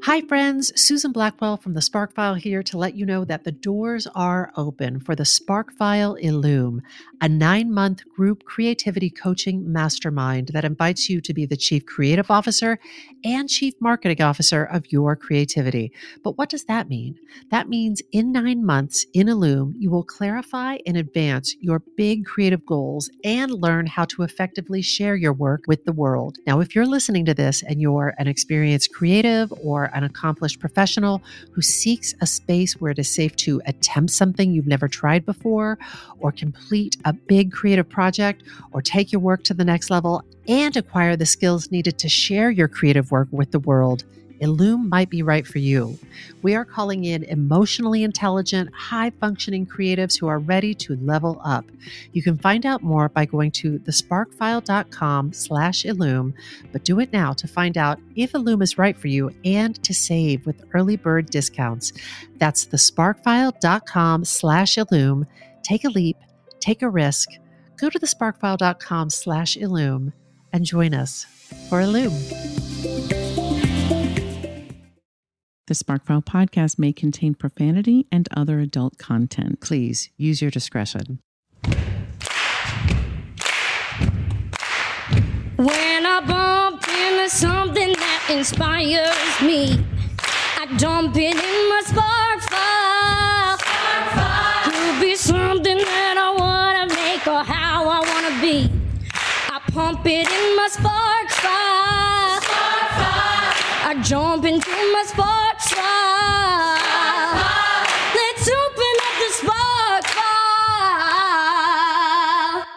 Hi, friends. Susan Blackwell from the Spark File here to let you know that the doors are open for the Spark File Illume, a 9-month group creativity coaching mastermind that invites you to be the Chief Creative Officer and Chief Marketing Officer of your creativity. But what does that mean? That means in 9 months in Illume, you will clarify and advance your big creative goals and learn how to effectively share your work with the world. Now, if you're listening to this and you're an experienced creative or an accomplished professional who seeks a space where it is safe to attempt something you've never tried before, or complete a big creative project, or take your work to the next level and acquire the skills needed to share your creative work with the world, Illume might be right for you. We are calling in emotionally intelligent, high-functioning creatives who are ready to level up. You can find out more by going to thesparkfile.com/Illume, but do it now to find out if Illume is right for you and to save with early bird discounts. That's thesparkfile.com/Illume. Take a leap, take a risk. Go to thesparkfile.com/Illume and join us for Illume. The Sparkfile podcast may contain profanity and other adult content. Please use your discretion. When I bump into something that inspires me, I dump it in my spark file. Could be something that I want to make or how I want to be. I pump it in my spark file. I jump into my spark file. Let's open up the spark file.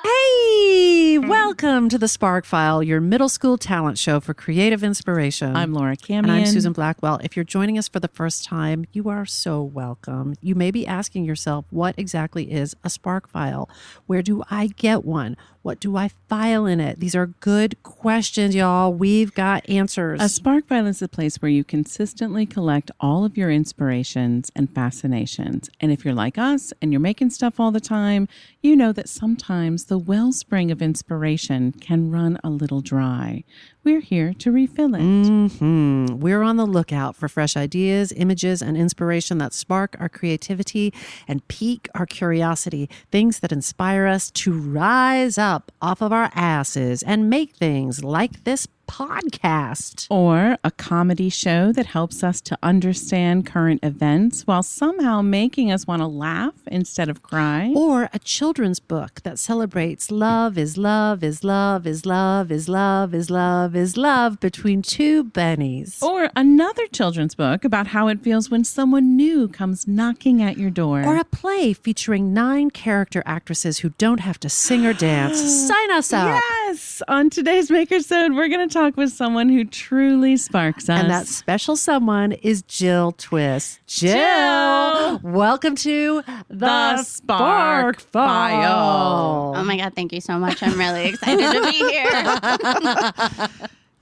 Hey, welcome to the Spark File, your middle school talent show for creative inspiration. I'm Laura Camion. And I'm Susan Blackwell. If you're joining us for the first time, you are so welcome. You may be asking yourself, what exactly is a Spark File? Where do I get one? What do I file in it? These are good questions, y'all. We've got answers. A Spark File is a place where you consistently collect all of your inspirations and fascinations. And if you're like us and you're making stuff all the time, you know that sometimes the wellspring of inspiration can run a little dry. We're here to refill it. Mm-hmm. We're on the lookout for fresh ideas, images, and inspiration that spark our creativity and pique our curiosity, things that inspire us to rise up off of our asses and make things like this podcast. Or a comedy show that helps us to understand current events while somehow making us want to laugh instead of cry. Or a children's book that celebrates love is love is love is love is love is love is love between two bennies. Or another children's book about how it feels when someone new comes knocking at your door. Or a play featuring 9 character actresses who don't have to sing or dance. Sign us up. Yes! On today's Makersode, we're going to talk with someone who truly sparks us. And that special someone is Jill Twiss. Jill! Welcome to the Spark File. Oh my God, thank you so much. I'm really excited to be here.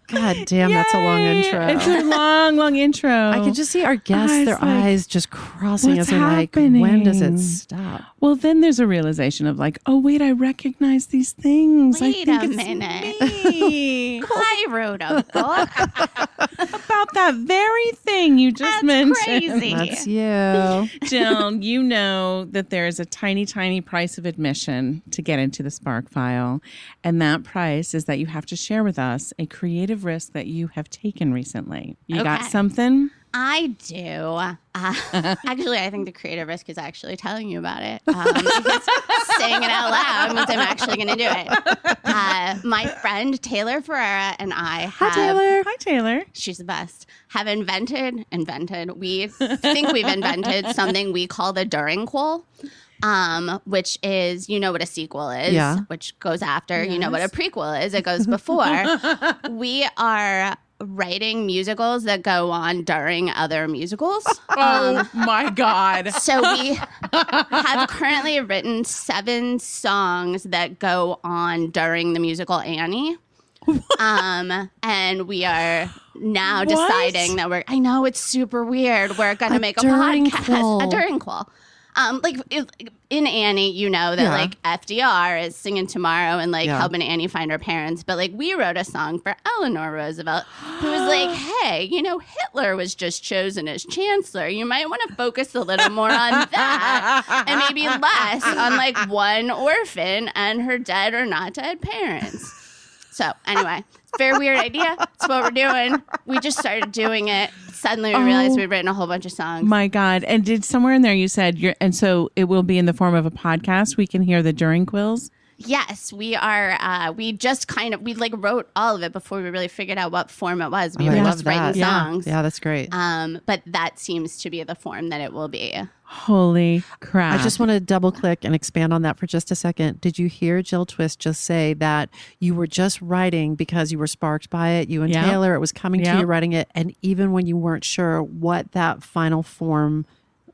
God damn, that's a long intro. It's a long, long intro. I can just see our guests, their eyes just crossing as they're like, when does it stop? Well, then there's a realization of like, oh, wait, I recognize these things. Wait I think a minute. Me. I wrote a book about that very thing you just mentioned. Crazy. That's you. Jill, you know that there is a tiny, tiny price of admission to get into the Spark File. And that price is that you have to share with us a creative risk that you have taken recently. You got something? I do. Actually, I think the creative risk is actually telling you about it. Because saying it out loud means I'm actually going to do it. My friend Taylor Ferreira and I have... Hi, Taylor. She's the best. Have invented. We think we've invented something we call the during qual. Which is, you know what a sequel is, which goes after, you know what a prequel is, it goes before. We are writing musicals that go on during other musicals. Oh my God. So we have currently written 7 songs that go on during the musical Annie. And we are now deciding that I know it's super weird. We're going to make a podcast. A during qual. Like in Annie, you know that like FDR is singing tomorrow and like helping Annie find her parents. But like we wrote a song for Eleanor Roosevelt who was like, hey, you know, Hitler was just chosen as chancellor. You might want to focus a little more on that and maybe less on like one orphan and her dead or not dead parents. So anyway, it's a very weird idea. It's what we're doing. We just started doing it. Suddenly we realized we'd written a whole bunch of songs. My God. And did somewhere in there you said, and so it will be in the form of a podcast. We can hear the during quills. Yes, we are. We just we like wrote all of it before we really figured out what form it was. We were just writing songs. Yeah, that's great. But that seems to be the form that it will be. Holy crap. I just want to double click and expand on that for just a second. Did you hear Jill Twiss just say that you were just writing because you were sparked by it, you and Taylor, it was coming to you writing it, and even when you weren't sure what that final form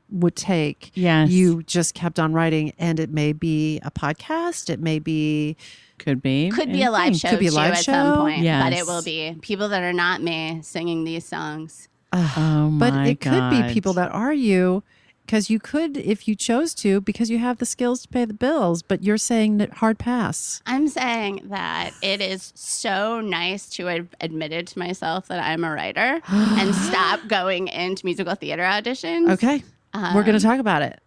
would take, you just kept on writing, and it may be a podcast, it may be... Could be a live show at some point, but it will be people that are not me singing these songs. But it could be people that are you, because you could, if you chose to, because you have the skills to pay the bills, but you're saying that hard pass. I'm saying that it is so nice to have admitted to myself that I'm a writer and stop going into musical theater auditions. Okay. We're going to talk about it.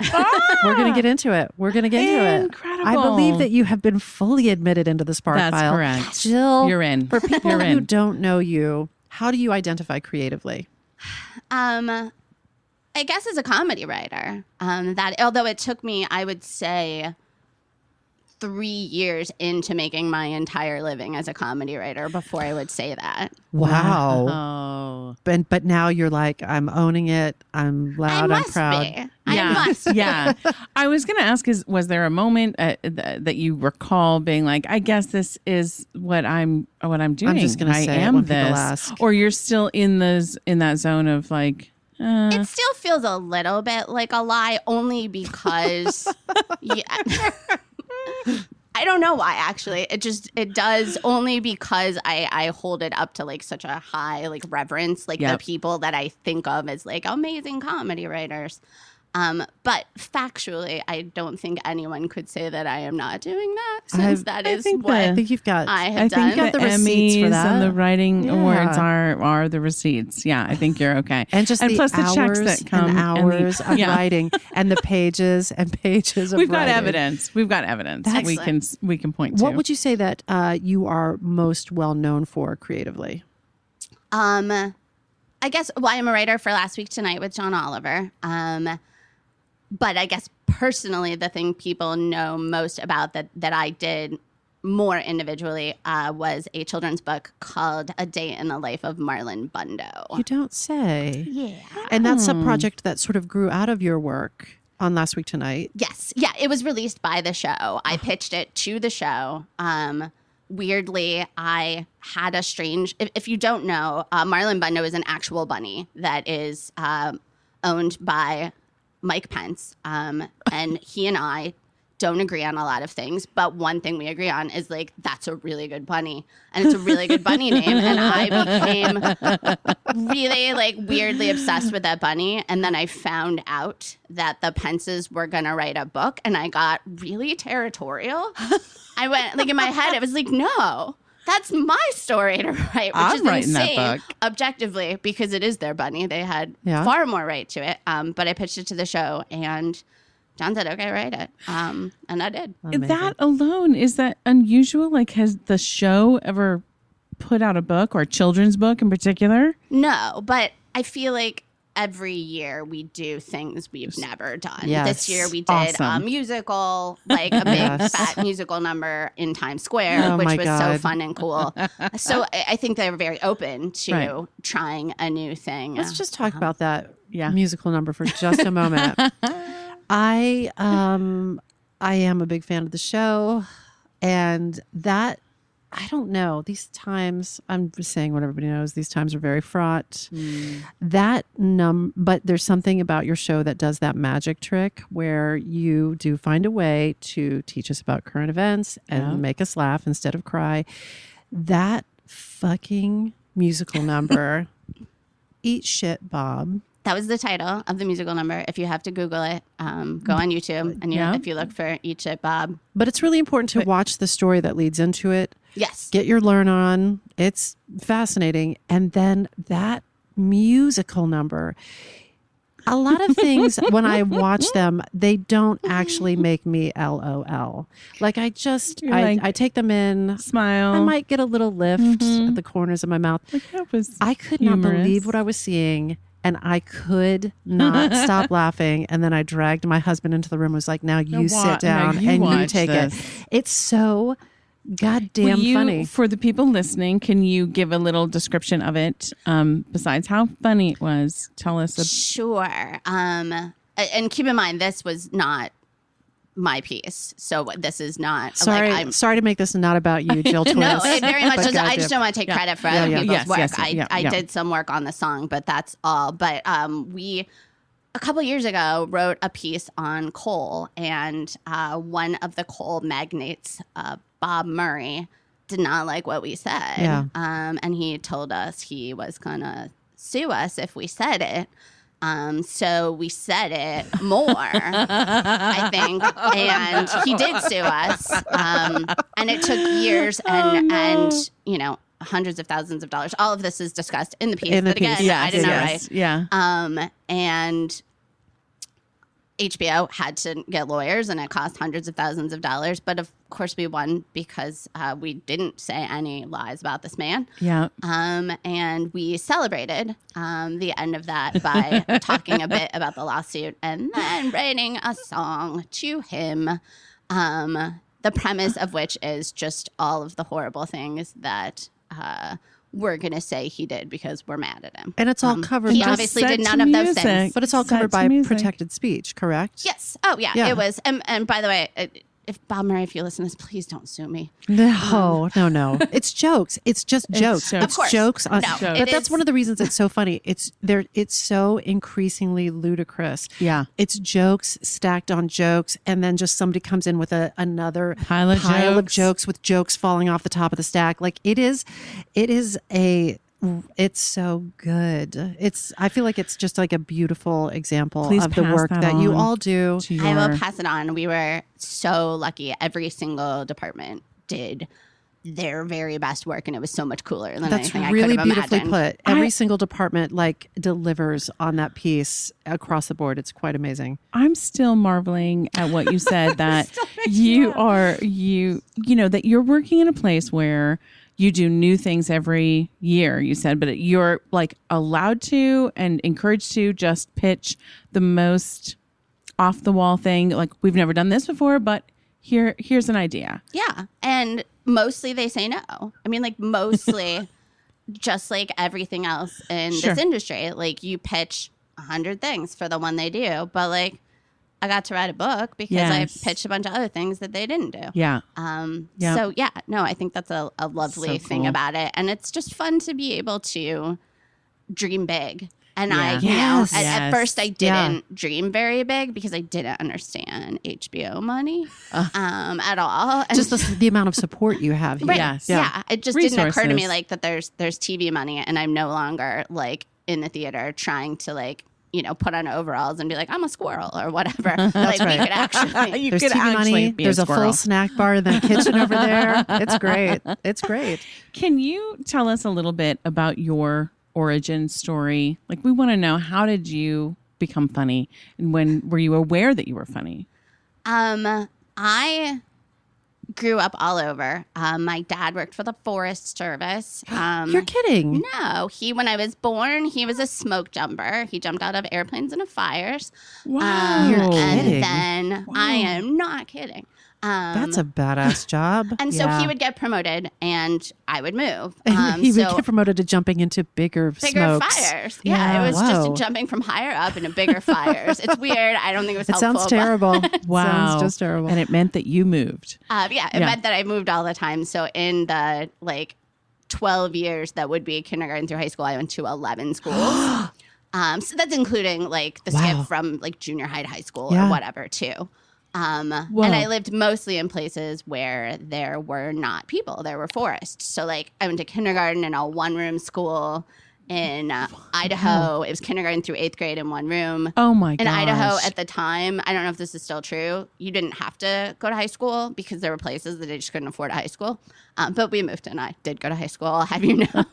We're going to get into it. Incredible. I believe that you have been fully admitted into the Spark File. That's correct. Jill, you're in. For people who don't know you, how do you identify creatively? I guess as a comedy writer, that although it took me, I would say, 3 years into making my entire living as a comedy writer before I would say that. Wow. But now you're like, I'm owning it. I'm loud. I'm proud. I must be. Yeah. I was going to ask, was there a moment that you recall being like, I guess this is what I'm doing. I'm just going to say it when people ask. Or you're still in that zone of like, it still feels a little bit like a lie, only because I don't know why, actually. It does, only because I hold it up to like such a high like reverence, like the people that I think of as like amazing comedy writers. But factually, I don't think anyone could say that I am not doing that, since I think you've got. I have done. I think the receipts for that. And the writing awards are the receipts. Yeah, I think you're okay. And plus the checks that come and hours of writing and the pages and pages of We've got writing. evidence. We've got evidence. We can point to. What would you say that you are most well known for creatively? I guess I'm a writer for Last Week Tonight with John Oliver. But I guess personally, the thing people know most about that I did more individually was a children's book called A Day in the Life of Marlon Bundo. You don't say. Yeah. And that's a project that sort of grew out of your work on Last Week Tonight. Yes. Yeah, it was released by the show. I pitched it to the show. Weirdly, I had a strange... If you don't know, Marlon Bundo is an actual bunny that is owned by Mike Pence, and he and I don't agree on a lot of things, but one thing we agree on is like, that's a really good bunny, and it's a really good bunny name, and I became really like weirdly obsessed with that bunny, and then I found out that the Pences were gonna write a book, and I got really territorial. I went like in my head, it was like, no, that's my story to write, which is insane objectively, because it is their bunny. They had far more right to it. But I pitched it to the show, and John said, okay, write it. And I did. Amazing. That alone, is that unusual? Like, has the show ever put out a book, or a children's book in particular? No, but I feel like every year we do things we've never done. Yes. This year we did a musical, like a big fat musical number in Times Square, which was so fun and cool. So I think they were very open to trying a new thing. Let's just talk about that musical number for just a moment. I am a big fan of the show, and that, I don't know, these times, I'm just saying what everybody knows, these times are very fraught. But there's something about your show that does that magic trick where you do find a way to teach us about current events and make us laugh instead of cry. That fucking musical number, eat shit, Bob. that was the title of the musical number. If you have to Google it, go on YouTube, and if you look for Eat Shit Bob. But it's really important to watch the story that leads into it. Yes. Get your learn on. It's fascinating. And then that musical number. A lot of things, when I watch them, they don't actually make me LOL. Like I take them in, smile. I might get a little lift at the corners of my mouth. Like that was I could not believe what I was seeing, and I could not stop laughing. And then I dragged my husband into the room and was like, now you sit down and you take it. It's so goddamn funny. For the people listening, can you give a little description of it? Besides how funny it was, tell us. Sure. And keep in mind, this was not my piece. So this is not. Sorry to make this not about you, Jill Twiss. No, it very much is. I just don't want to take credit for other people's work. I did some work on the song, but that's all. But we, a couple years ago, wrote a piece on coal, and one of the coal magnates, Bob Murray, did not like what we said. Yeah. And he told us he was going to sue us if we said it. So we said it more, I think, and he did sue us. And it took years and hundreds of thousands of dollars. All of this is discussed in the piece. But again, I did not write. Yeah. And HBO had to get lawyers, and it cost hundreds of thousands of dollars. But of course, we won because we didn't say any lies about this man. Yeah. And we celebrated the end of that by talking a bit about the lawsuit and then writing a song to him. The premise of which is just all of the horrible things that we're going to say he did because we're mad at him. And it's all covered He by obviously did none of those things. But it's all covered by protected speech, correct? Yes. Oh, yeah. It was. And by the way, if Bob Murray, if you listen to this, please don't sue me. No. It's jokes. It's just jokes. Of course. Jokes. No, but that's one of the reasons it's so funny. It's so increasingly ludicrous. Yeah. It's jokes stacked on jokes, and then just somebody comes in with another pile of jokes with jokes falling off the top of the stack. Like it's so good. I feel like it's just like a beautiful example of the work that you all do. I will pass it on. We were so lucky. Every single department did their very best work, and it was so much cooler than anything I could have imagined. That's really beautifully put. Every single department delivers on that piece across the board. It's quite amazing. I'm still marveling at what you said, that that you're working in a place where you do new things every year, you said, but you're like allowed to and encouraged to just pitch the most off the wall thing. Like, we've never done this before, but here's an idea. Yeah. And mostly they say no. I mean, like, mostly just like everything else in this industry, like you pitch 100 things for the one they do, but like, I got to write a book because I pitched a bunch of other things that they didn't do. Yeah. So I think that's a lovely thing about it. And it's just fun to be able to dream big. And at first I didn't dream very big because I didn't understand HBO money at all. And just the amount of support you have here. Right. Yes. Yeah. It just didn't occur to me like that there's TV money, and I'm no longer like in the theater trying to like, put on overalls and be like, I'm a squirrel or whatever. Like, we could actually. There's TV money. There's a full snack bar in the kitchen over there. It's great. It's great. Can you tell us a little bit about your origin story? Like, we want to know, how did you become funny, and when were you aware that you were funny? I grew up all over. My dad worked for the Forest Service. You're kidding? No, when I was born, he was a smoke jumper. He jumped out of airplanes and of fires. Wow, you're kidding. And then I am not kidding. That's a badass job. And so he would get promoted, and I would move. He would get promoted to jumping into bigger smokes. Fires. Yeah, it was just jumping from higher up into bigger fires. It's weird. I don't think it was helpful. It sounds terrible. Wow. Sounds just terrible. And it meant that you moved. It meant that I moved all the time. So in the 12 years that would be kindergarten through high school, I went to 11 schools. So that's including the skip from junior high to high school or whatever too. And I lived mostly in places where there were not people. There were forests. So I went to kindergarten in a one-room school in Idaho. It was kindergarten through 8th grade in one room. Oh my gosh. In gosh. Idaho at the time, I don't know if this is still true, you didn't have to go to high school because there were places that they just couldn't afford a high school. But we moved and I did go to high school, I'll have you know.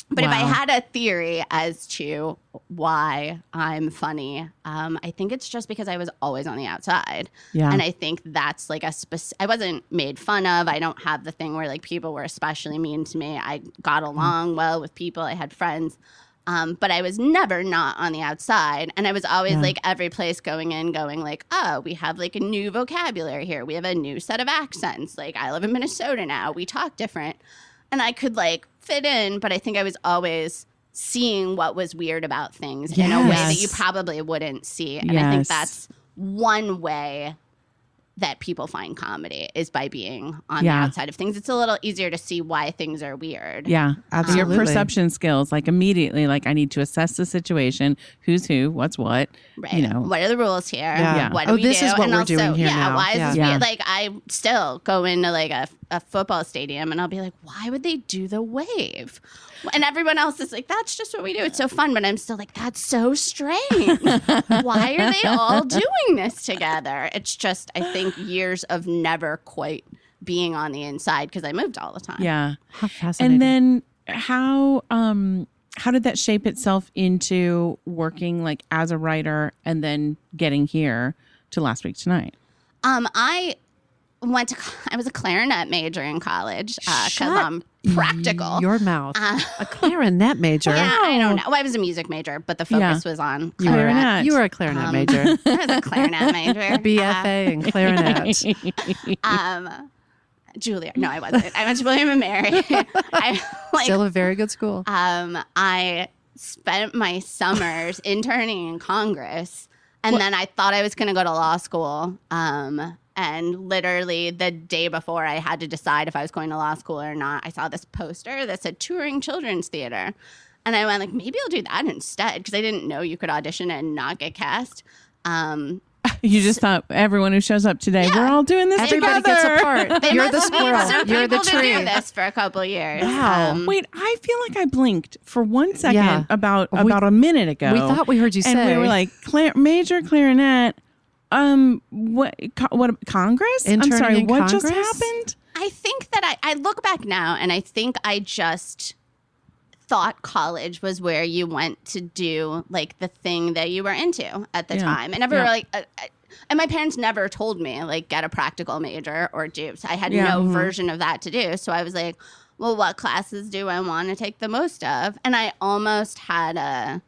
But if I had a theory as to why I'm funny, I think it's just because I was always on the outside. Yeah. And I think that's like I wasn't made fun of. I don't have the thing where like people were especially mean to me. I got along well with people. I had friends. But I was never not on the outside. And I was always like every place going like, oh, we have like a new vocabulary here. We have a new set of accents. Like I live in Minnesota now. We talk different. And I could like fit in, but I think I was always seeing what was weird about things in a way that you probably wouldn't see. And I think that's one way that people find comedy is by being on the outside of things. It's a little easier to see why things are weird. Yeah, absolutely. Your perception skills, like immediately, like I need to assess the situation, who's who, what's what. Right. You know, what are the rules here? Yeah. What do we this do? is what and we're also, doing here now. Why is this Yeah. weird? Like I still go into like a football stadium and I'll be like, why would they do the wave? And everyone else is like, that's just what we do. It's so fun. But I'm still like, that's so strange. Why are they all doing this together? It's just, I think, years of never quite being on the inside because I moved all the time. yeah. How fascinating. And then how did that shape itself into working like as a writer and then getting here to Last Week Tonight? I was a clarinet major in college because I'm practical. Your mouth. A clarinet major. Yeah, I don't know. Well, I was a music major, but the focus was on clarinet. You were a clarinet major. I was a clarinet major. BFA in clarinet. Juilliard. No, I wasn't. I went to William and Mary. Still a very good school. I spent my summers interning in Congress, and then I thought I was going to go to law school. And literally the day before I had to decide if I was going to law school or not, I saw this poster that said touring children's theater. And I went like, maybe I'll do that instead because I didn't know you could audition and not get cast. You just thought everyone who shows up today, we're all doing this Everybody together. gets a part. You're the squirrel. You're the To tree. do this for a couple of years. Wow. Wait, I feel like I blinked for 1 second Yeah. about a minute ago. We thought we heard you and say. we were like, major clarinet. What Congress? Interning I'm sorry, in what just Congress? happened? I think that I look back now and I think I just thought college was where you went to do like the thing that you were into at the time. And everyone like, and my parents never told me like get a practical major or do. So I had no version of that to do. So I was like, well, what classes do I want to take the most of? And I almost had an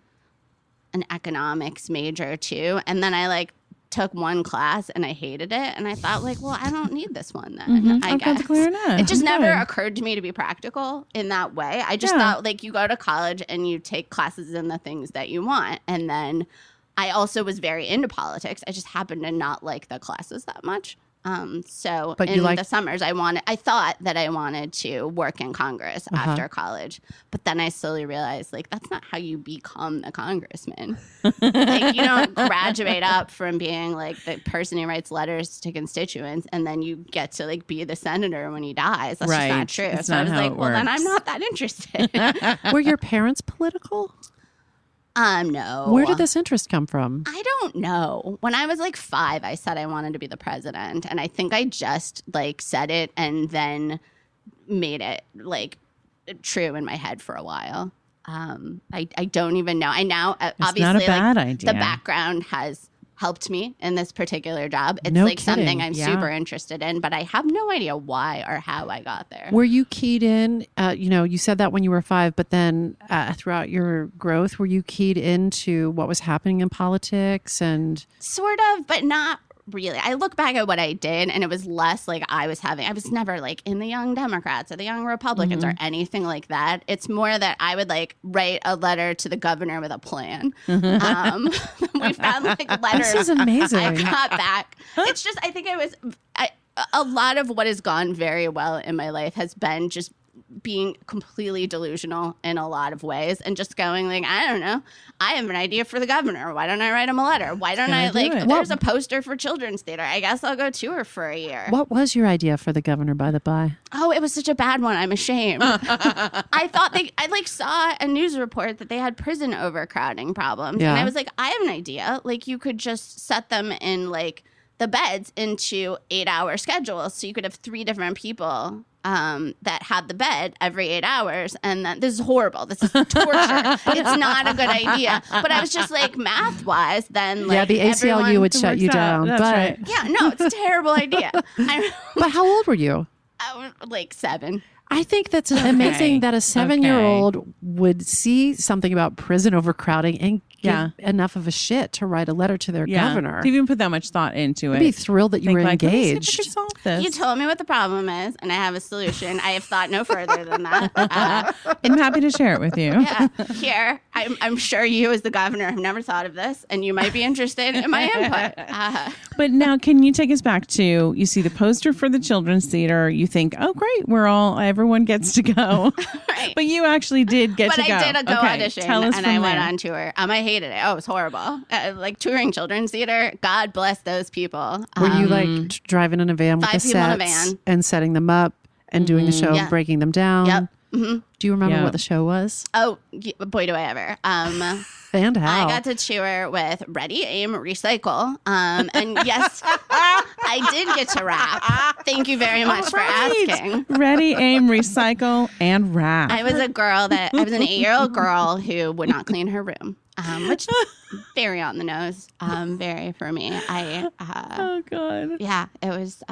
economics major too. And then I like took one class and I hated it. And I thought like, well, I don't need this one then. I I've got the guess. clarinet. It just I'm never good. occurred to me to be practical in that way. I just thought like you go to college and you take classes in the things that you want. And then I also was very into politics. I just happened to not like the classes that much. So But in the summers I thought that I wanted to work in Congress after college. But then I slowly realized like that's not how you become a congressman. Like you don't graduate up from being like the person who writes letters to constituents and then you get to like be the senator when he dies. That's just not true. It's so not I was how like, it well then works. I'm not that interested. Were your parents political? No. Where did this interest come from? I don't know. When I was like 5, I said I wanted to be the president. And I think I just like said it and then made it like true in my head for a while. I don't even know. I now, obviously, not a bad like, idea. the background has helped me in this particular job. It's No like kidding. something I'm Yeah. super interested in, but I have no idea why or how I got there. Were you keyed in? You said that when you were 5, but then throughout your growth, were you keyed into what was happening in politics? And Sort of, but not really. I look back at what I did and it was less like I was never like in the Young Democrats or the Young Republicans or anything like that. It's more that I would like write a letter to the governor with a plan. We found like letters. this is amazing. I got back. It's just, I think a lot of what has gone very well in my life has been just being completely delusional in a lot of ways and just going like, I don't know, I have an idea for the governor. Why don't I write him a letter? Why don't I there's a poster for children's theater. I guess I'll go tour for a year. What was your idea for the governor, by the by? Oh, it was such a bad one. I'm ashamed. I thought I saw a news report that they had prison overcrowding problems. Yeah. And I was like, I have an idea. Like you could just set them in like the beds into 8-hour schedules. So you could have 3 different people that had the bed every 8 hours. And then this is horrible. This is torture. It's not a good idea. But I was just like, math wise, then like the ACLU would shut you down. That's but right. Yeah, no, it's a terrible idea. But how old were you? I was like 7. I think that's amazing that a 7-year-old would see something about prison overcrowding and give enough of a shit to write a letter to their governor. To even put that much thought into it. I'd be thrilled that you were engaged. Solve this. You told me what the problem is, and I have a solution. I have thought no further than that. I'm happy to share it with you. Yeah, here. I'm sure you, as the governor, have never thought of this, and you might be interested in my input. But now, can you take us back to, you see the poster for the children's theater, you think, oh, great, everyone gets to go. Right. But you actually did get to go. But I did go audition, Tell us and from I went there. on tour. I hated it. Oh, it was horrible. Like touring children's theater, God bless those people. Were you like driving in a van with 5 the people in a sets van. and setting them up and doing the show and breaking them down? Yep. Mm-hmm. Do you remember Yeah. what the show was? Oh, boy, do I ever. And how? I got to tour with Ready, Aim, Recycle. And yes, I did get to rap. Thank you very much for asking. Ready, aim, recycle, and rap. I was an 8-year-old girl who would not clean her room, which very on the nose, very for me. Oh, God. Yeah, it was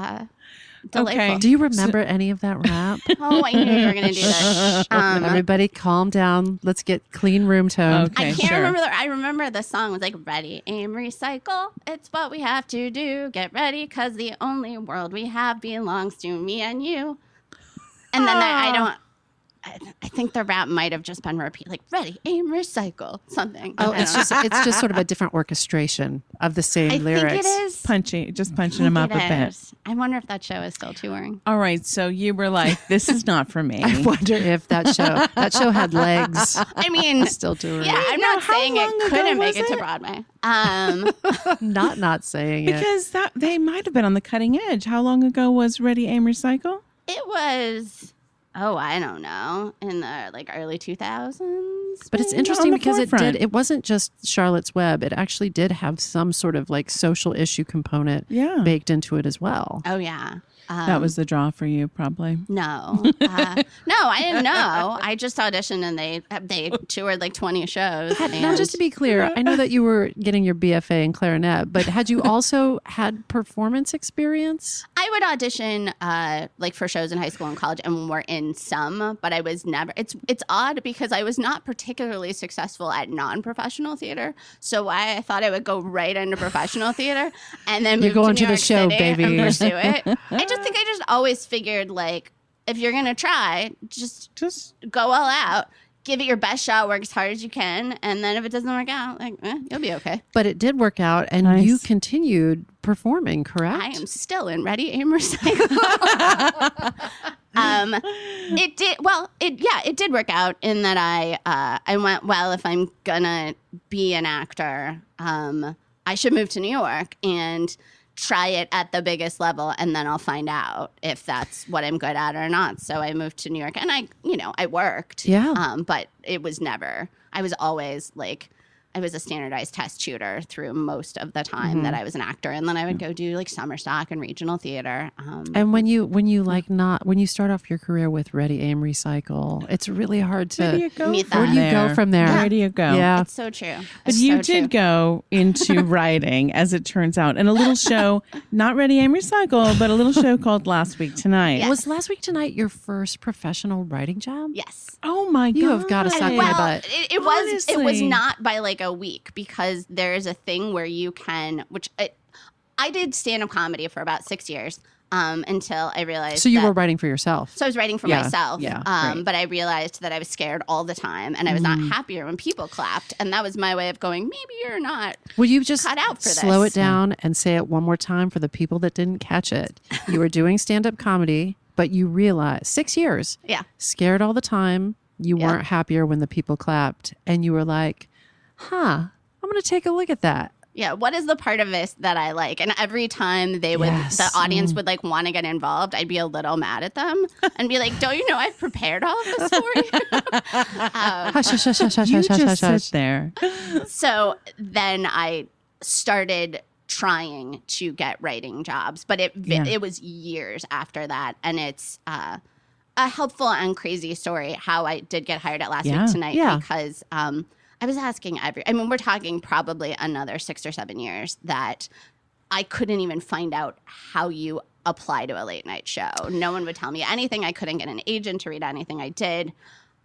delightful. Okay. Do you remember any of that rap? Oh, I knew you were going to do this. Everybody calm down. Let's get clean room tone. Okay, I can't sure. remember. I remember the song was like, ready, aim, recycle. It's what we have to do. Get ready, because the only world we have belongs to me and you. And then I think the rap might have just been repeat, like ready, aim, recycle, something. Oh, it's just sort of a different orchestration of the same lyrics. I think it is. Punching them up a bit. I wonder if that show is still touring. All right, so you were like, this is not for me. I wonder if that show had legs. I mean, Still doing yeah, it. I'm not saying long it ago couldn't was make it to it? Broadway. Not saying it. Because they might have been on the cutting edge. How long ago was Ready, Aim, Recycle? It was, I don't know, in the early 2000s. But it's maybe? interesting On the because forefront. it wasn't just Charlotte's Web. It actually did have some sort of social issue component baked into it as well. Oh, yeah. That was the draw for you, probably. No. No, I didn't know. I just auditioned and they toured 20 shows. Now, just to be clear, I know that you were getting your BFA in clarinet, but had you also had performance experience? I would audition for shows in high school and college, and were in some, but I was never. It's odd because I was not particularly successful at non-professional theater, so I thought I would go right into professional theater and then You're move going to to New the York show, City baby. and pursue it. I just always figured if you're gonna try, just go all out. Give it your best shot, work as hard as you can, and then if it doesn't work out, you'll be okay. But it did work out, and Nice. you continued performing, correct? I am still in Ready, Aim, Recycle. It did work out in that I went, well, if I'm gonna be an actor, I should move to New York and try it at the biggest level, and then I'll find out if that's what I'm good at or not. So I moved to New York, and I worked. Yeah. But it was never. I was always I was a standardized test tutor through most of the time that I was an actor, and then I would go do summer stock and regional theater. And when you start off your career with Ready, Aim, Recycle, it's really hard to. Where do you go meet from Where do you go from there? Where do you go? Yeah. It's so true. But It's you so did true. go into writing, as it turns out, in a little show, not Ready, Aim, Recycle, but a little show called Last Week Tonight. Yeah. Was Last Week Tonight your first professional writing job? Yes. Oh my God. You have got to suck my butt. It was Honestly. not by a week, because there is a thing where you can, I did stand-up comedy for about 6 years until I realized. So you that- were writing for yourself. So I was writing for Yeah, myself, yeah, right. but I realized that I was scared all the time, and I was not happier when people clapped, and that was my way of going, maybe you're not. Will you just cut out for slow this. it down and say it one more time for the people that didn't catch it? You were doing stand-up comedy. but you realize 6 years. Yeah. Scared all the time. You weren't happier when the people clapped. And you were like, I'm going to take a look at that. Yeah, what is the part of this that I like? And every time the audience would like want to get involved, I'd be a little mad at them and be like, "Don't you know I've prepared all of this for you?" Hush, hush, hush, hush, hush, hush, hush. Sit there. So then I started trying to get writing jobs, but it was years after that, and it's a helpful and crazy story how I did get hired at Last Week Tonight because. I was asking we're talking probably another 6 or 7 years that I couldn't even find out how you apply to a late night show. No one would tell me anything. I couldn't get an agent to read anything I did.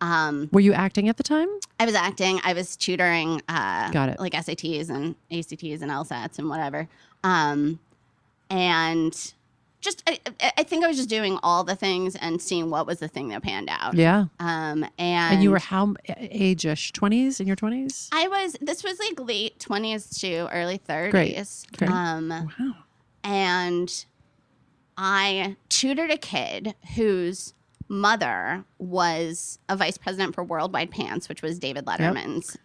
Were you acting at the time? I was acting. I was tutoring Got it. like SATs and ACTs and LSATs and whatever. And just I think I was just doing all the things and seeing what was the thing that panned out. Yeah. And you were how age-ish? 20s? In your 20s? This was like late 20s to early 30s. Great. Wow. And I tutored a kid whose mother was a vice president for Worldwide Pants, which was David Letterman's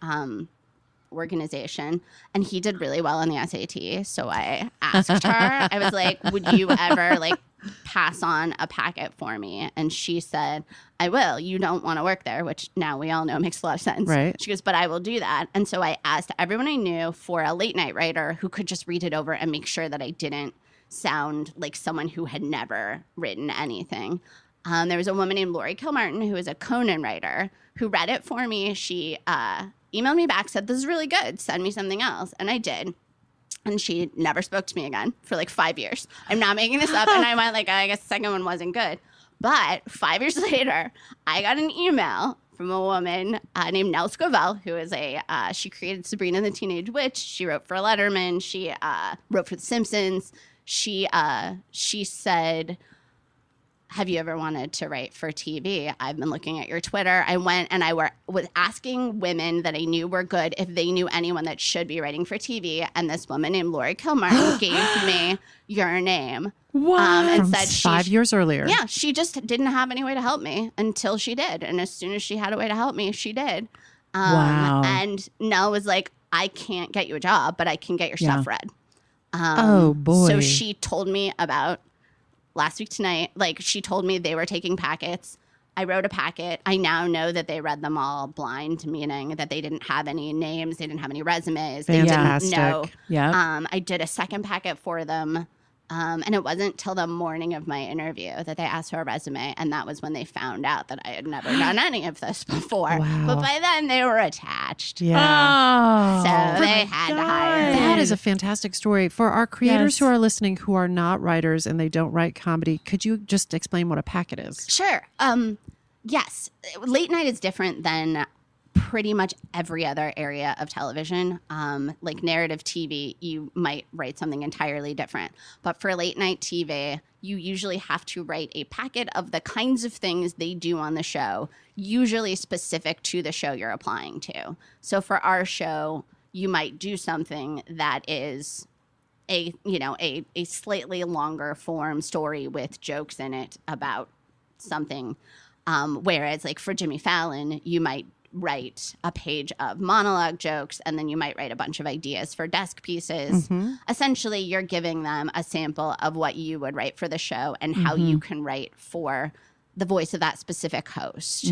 organization, and he did really well on the SAT. So I asked her, I was like, would you ever like pass on a packet for me? And she said, I will. You don't want to work there, which now we all know makes a lot of sense. Right. She goes, but I will do that. And so I asked everyone I knew for a late night writer who could just read it over and make sure that I didn't sound like someone who had never written anything. There was a woman named Lori Kilmartin, who is a Conan writer, who read it for me. She emailed me back, said, this is really good. Send me something else. And I did. And she never spoke to me again for like 5 years. I'm not making this up. And I went like, I guess the second one wasn't good. But 5 years later, I got an email from a woman named Nell Scovell, who is she created Sabrina the Teenage Witch. She wrote for Letterman. She wrote for The Simpsons. She said, have you ever wanted to write for TV? I've been looking at your Twitter. I went and I was asking women that I knew were good if they knew anyone that should be writing for TV. And this woman named Lori Kilmartin gave me your name. Wow. And From said 5 years earlier. Yeah, she just didn't have any way to help me until she did. And as soon as she had a way to help me, she did. Wow. And Nell was like, I can't get you a job, but I can get your stuff read. Oh, boy. So she told me about Last Week Tonight. Like, she told me they were taking packets. I wrote a packet. I now know that they read them all blind, meaning that they didn't have any names. They didn't have any resumes. Fantastic. They didn't know. Yeah. I did a second packet for them. And it wasn't till the morning of my interview that they asked for a resume. And that was when they found out that I had never done any of this before. Wow. But by then they were attached. Yeah. Oh. So they had to hire me. That is a fantastic story. For our creators Yes. who are listening who are not writers and they don't write comedy, could you just explain what a packet is? Sure. Yes. Late night is different than pretty much every other area of television. Like narrative TV, you might write something entirely different. But for late night TV, you usually have to write a packet of the kinds of things they do on the show, usually specific to the show you're applying to. So for our show, you might do something that is a slightly longer form story with jokes in it about something. Whereas like for Jimmy Fallon, you might write a page of monologue jokes, and then you might write a bunch of ideas for desk pieces. Mm-hmm. Essentially, you're giving them a sample of what you would write for the show and how you can write for the voice of that specific host.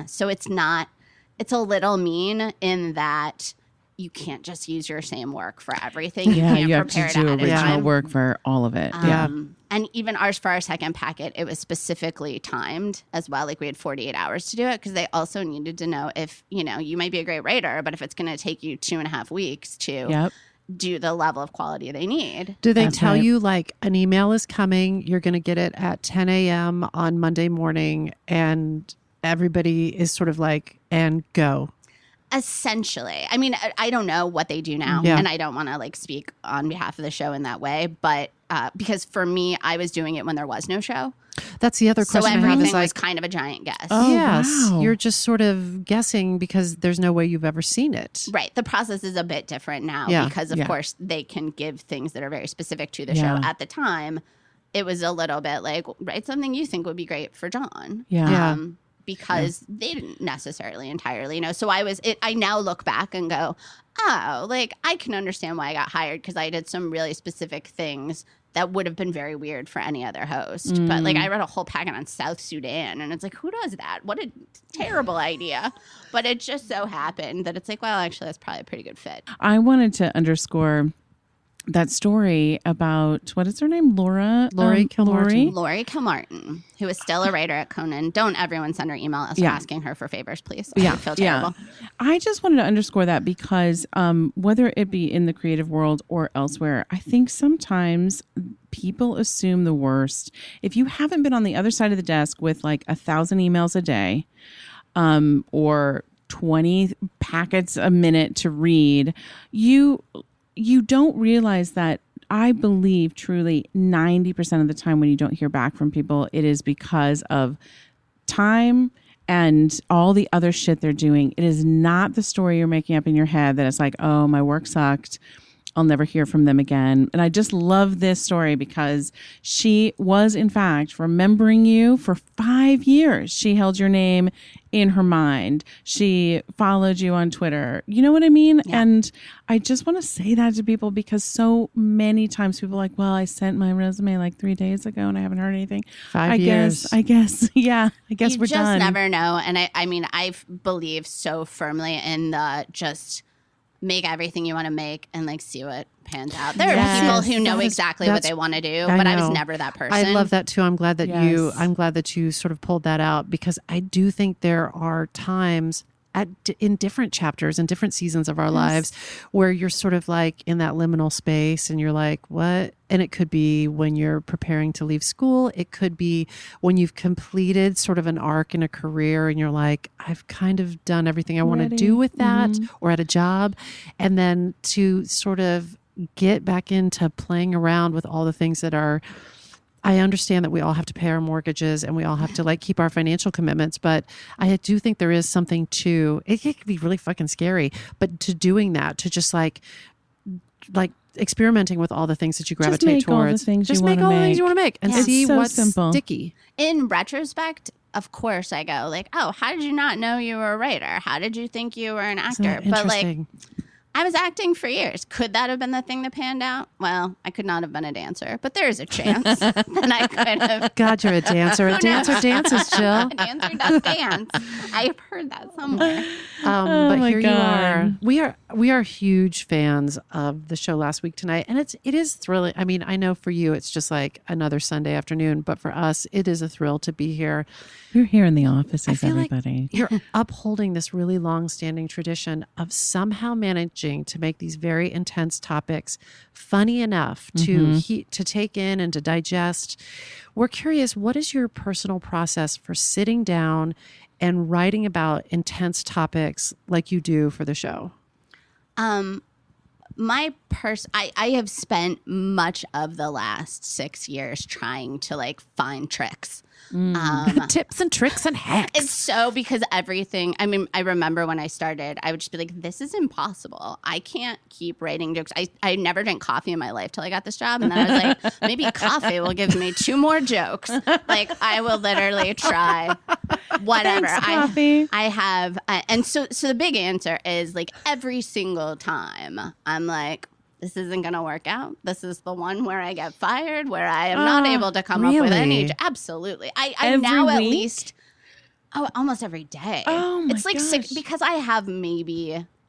So it's a little mean in that you can't just use your same work for everything. You can't you have prepare to it do ahead of original time. work for all of it. And even ours for our second packet, it was specifically timed as well. Like we had 48 hours to do it because they also needed to know if, you might be a great writer, but if it's going to take you 2.5 weeks to do the level of quality they need. Do they That's tell right. you like an email is coming, you're going to get it at 10 a.m. on Monday morning, and everybody is sort of like, and go? Essentially. I mean, I don't know what they do now, and I don't want to like speak on behalf of the show in that way, but because for me, I was doing it when there was no show. That's the other So question I have everything is like, was kind of a giant guess. Oh, yes, wow. you're just sort of guessing because there's no way you've ever seen it. Right. The process is a bit different now Yeah. because, of Yeah. course, they can give things that are very specific to the Yeah. show at the time. it was a little bit like, write something you think would be great for John. Yeah. Because they didn't necessarily entirely know. So I now look back and go, oh, like I can understand why I got hired because I did some really specific things that would have been very weird for any other host. But like I read a whole packet on South Sudan and it's like, who does that? What a terrible idea. But it just so happened that it's like, well, actually, that's probably a pretty good fit. I wanted to underscore that story about, what is her name? Laurie Kilmartin. Laurie Kilmartin, who is still a writer at Conan. Don't everyone send her email asking her for favors, please. I feel terrible. I just wanted to underscore that because whether it be in the creative world or elsewhere, I think sometimes people assume the worst. If you haven't been on the other side of the desk with like 1,000 emails a day or 20 packets a minute to read, you don't realize that. I believe truly 90% of the time when you don't hear back from people, it is because of time and all the other shit they're doing. It is not the story you're making up in your head that it's like, oh, my work sucked. I'll never hear from them again. And I just love this story because she was, in fact, remembering you for 5 years. She held your name in her mind. She followed you on Twitter. You know what I mean? Yeah. And I just want to say that to people because so many times people are like, well, I sent my resume like 3 days ago and I haven't heard anything. 5 years. I guess we're done. You just never know. And I mean, I believe so firmly in the just make everything you want to make and like see what pans out. There are people who know exactly what they want to do, but I was never that person. I love that too. I'm glad that you sort of pulled that out because I do think there are times in different chapters and different seasons of our lives where you're sort of like in that liminal space and you're like, what? And it could be when you're preparing to leave school. It could be when you've completed sort of an arc in a career and you're like, I've kind of done everything I want to do with that or at a job. And then to sort of get back into playing around with all the things that are, I understand that we all have to pay our mortgages and we all have to like keep our financial commitments, but I do think there is something to it. It can be really fucking scary, but to doing that, to just like experimenting with all the things that you gravitate towards, just make all the things you want to make and see what's sticky. In retrospect, of course, I go like, oh, how did you not know you were a wrter? How did you think you were an actor? But like, I was acting for years. Could that have been the thing that panned out? Well, I could not have been a dancer, but there is a chance that I could have. God, you're a dancer. A dancer dances, Jill. A dancer does dance. I've heard that somewhere. But here you are. We are huge fans of the show Last Week Tonight, and it is thrilling. I mean, I know for you it's just like another Sunday afternoon, but for us, it is a thrill to be here. You're here in the office, Like everybody. you're upholding this really long-standing tradition of somehow managing to make these very intense topics funny enough to take in and to digest. We're curious, what is your personal process for sitting down and writing about intense topics like you do for the show? I have spent much of the last 6 years trying to like find tricks. Tips and tricks and hacks. It's so because everything, I mean, I remember when I started, I would just be like, this is impossible. I can't keep writing jokes. I never drank coffee in my life till I got this job. And then I was like, maybe coffee will give me 2 more jokes. Like I will literally try whatever. Thanks, coffee. I have. And so the big answer is like every single time I'm like, this isn't going to work out. This is the one where I get fired, where I am not able to come up with any. Absolutely. I now at least, almost every day. Oh my It's like gosh. because I have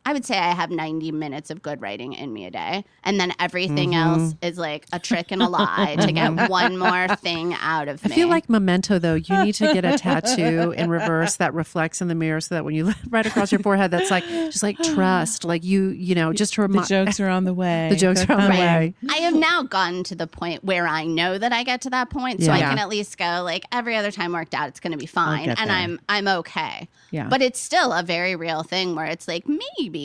I would say I have 90 minutes of good writing in me a day. And then everything else is like a trick and a lie to get one more thing out of me. I feel like Memento, though, you need to get a tattoo in reverse that reflects in the mirror so that when you write across your forehead, that's like, just like trust, like you know, just to remind. The jokes are on the way. The jokes are on the way. I have now gotten to the point where I know that I get to that point. So I can at least go like every other time worked out, it's going to be fine. And I'm okay. Yeah. But it's still a very real thing where it's like, maybe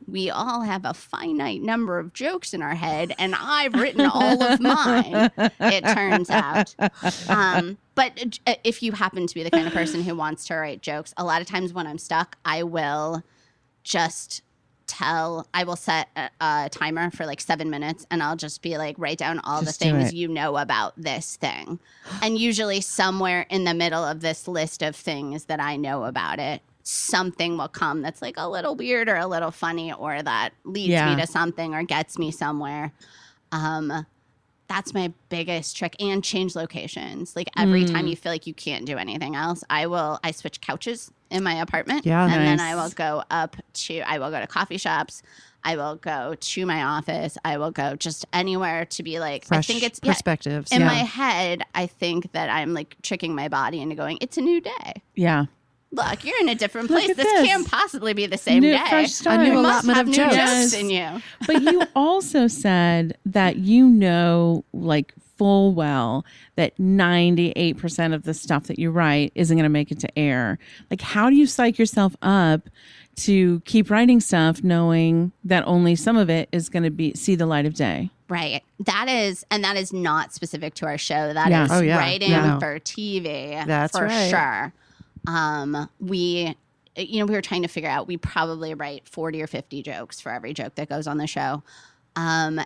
we all have a finite number of jokes in our head and I've written all of mine, it turns out. But if you happen to be the kind of person who wants to write jokes, a lot of times when I'm stuck, I will just will set a timer for like 7 minutes, and I'll just be like, write down all Just the do things it. you know about this thing. And usually somewhere in the middle of this list of things that I know about it, something will come that's like a little weird or a little funny, or that leads me to something or gets me somewhere. That's my biggest trick. And change locations. Like every time you feel like you can't do anything else, I switch couches in my apartment. Yeah. And then Nice. I will go to coffee shops. I will go to my office. I will go just anywhere to be like, Fresh I think it's perspectives. in my head, I think that I'm like tricking my body into going, it's a new day. Yeah. Look, you're in a different Look place. at This this. can't possibly be the same New, day. fresh start. A new You must allotment have of new jokes. jokes in you. But you also said that you know, like full well, that 98% of the stuff that you write isn't going to make it to air. Like, how do you psych yourself up to keep writing stuff knowing that only some of it is going to see the light of day? Right. That is not specific to our show. That Yeah. is Oh, yeah. writing Yeah. for TV. That's for right. sure. We were trying to figure out, we probably write 40 or 50 jokes for every joke that goes on the show. And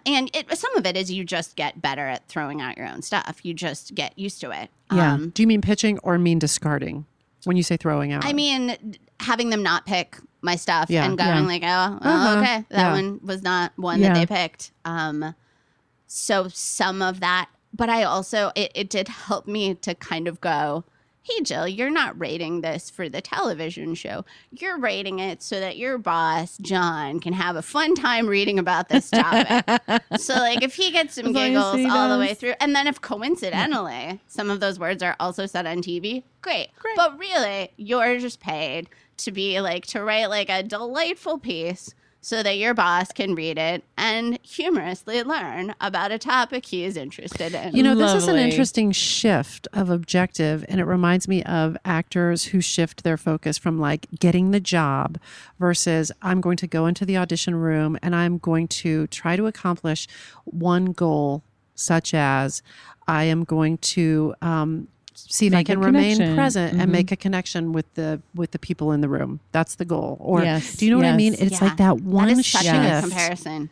some of it is you just get better at throwing out your own stuff. You just get used to it. Yeah. Do you mean pitching or mean discarding when you say throwing out? I mean, having them not pick my stuff Yeah. and going like, oh, Uh-huh. okay, that Yeah. one was not one Yeah. that they picked. So some of that, but I also, it did help me to kind of go, hey, Jill, you're not rating this for the television show. You're rating it so that your boss, John, can have a fun time reading about this topic. So, like, if he gets some As long as giggles he all the does. way through, and then if coincidentally some of those words are also said on TV, great. But really, you're just paid to be like, to write like a delightful piece so that your boss can read it and humorously learn about a topic he is interested in. You know, this is an Lovely. interesting shift of objective, and it reminds me of actors who shift their focus from like getting the job versus I'm going to go into the audition room and I'm going to try to accomplish one goal, such as I am going to see if I Make a can remain connection. present and make a connection with the people in the room. That's the goal. Or Yes, do you know what I yes. mean? It's Yeah. like that one that is such a good shift. comparison.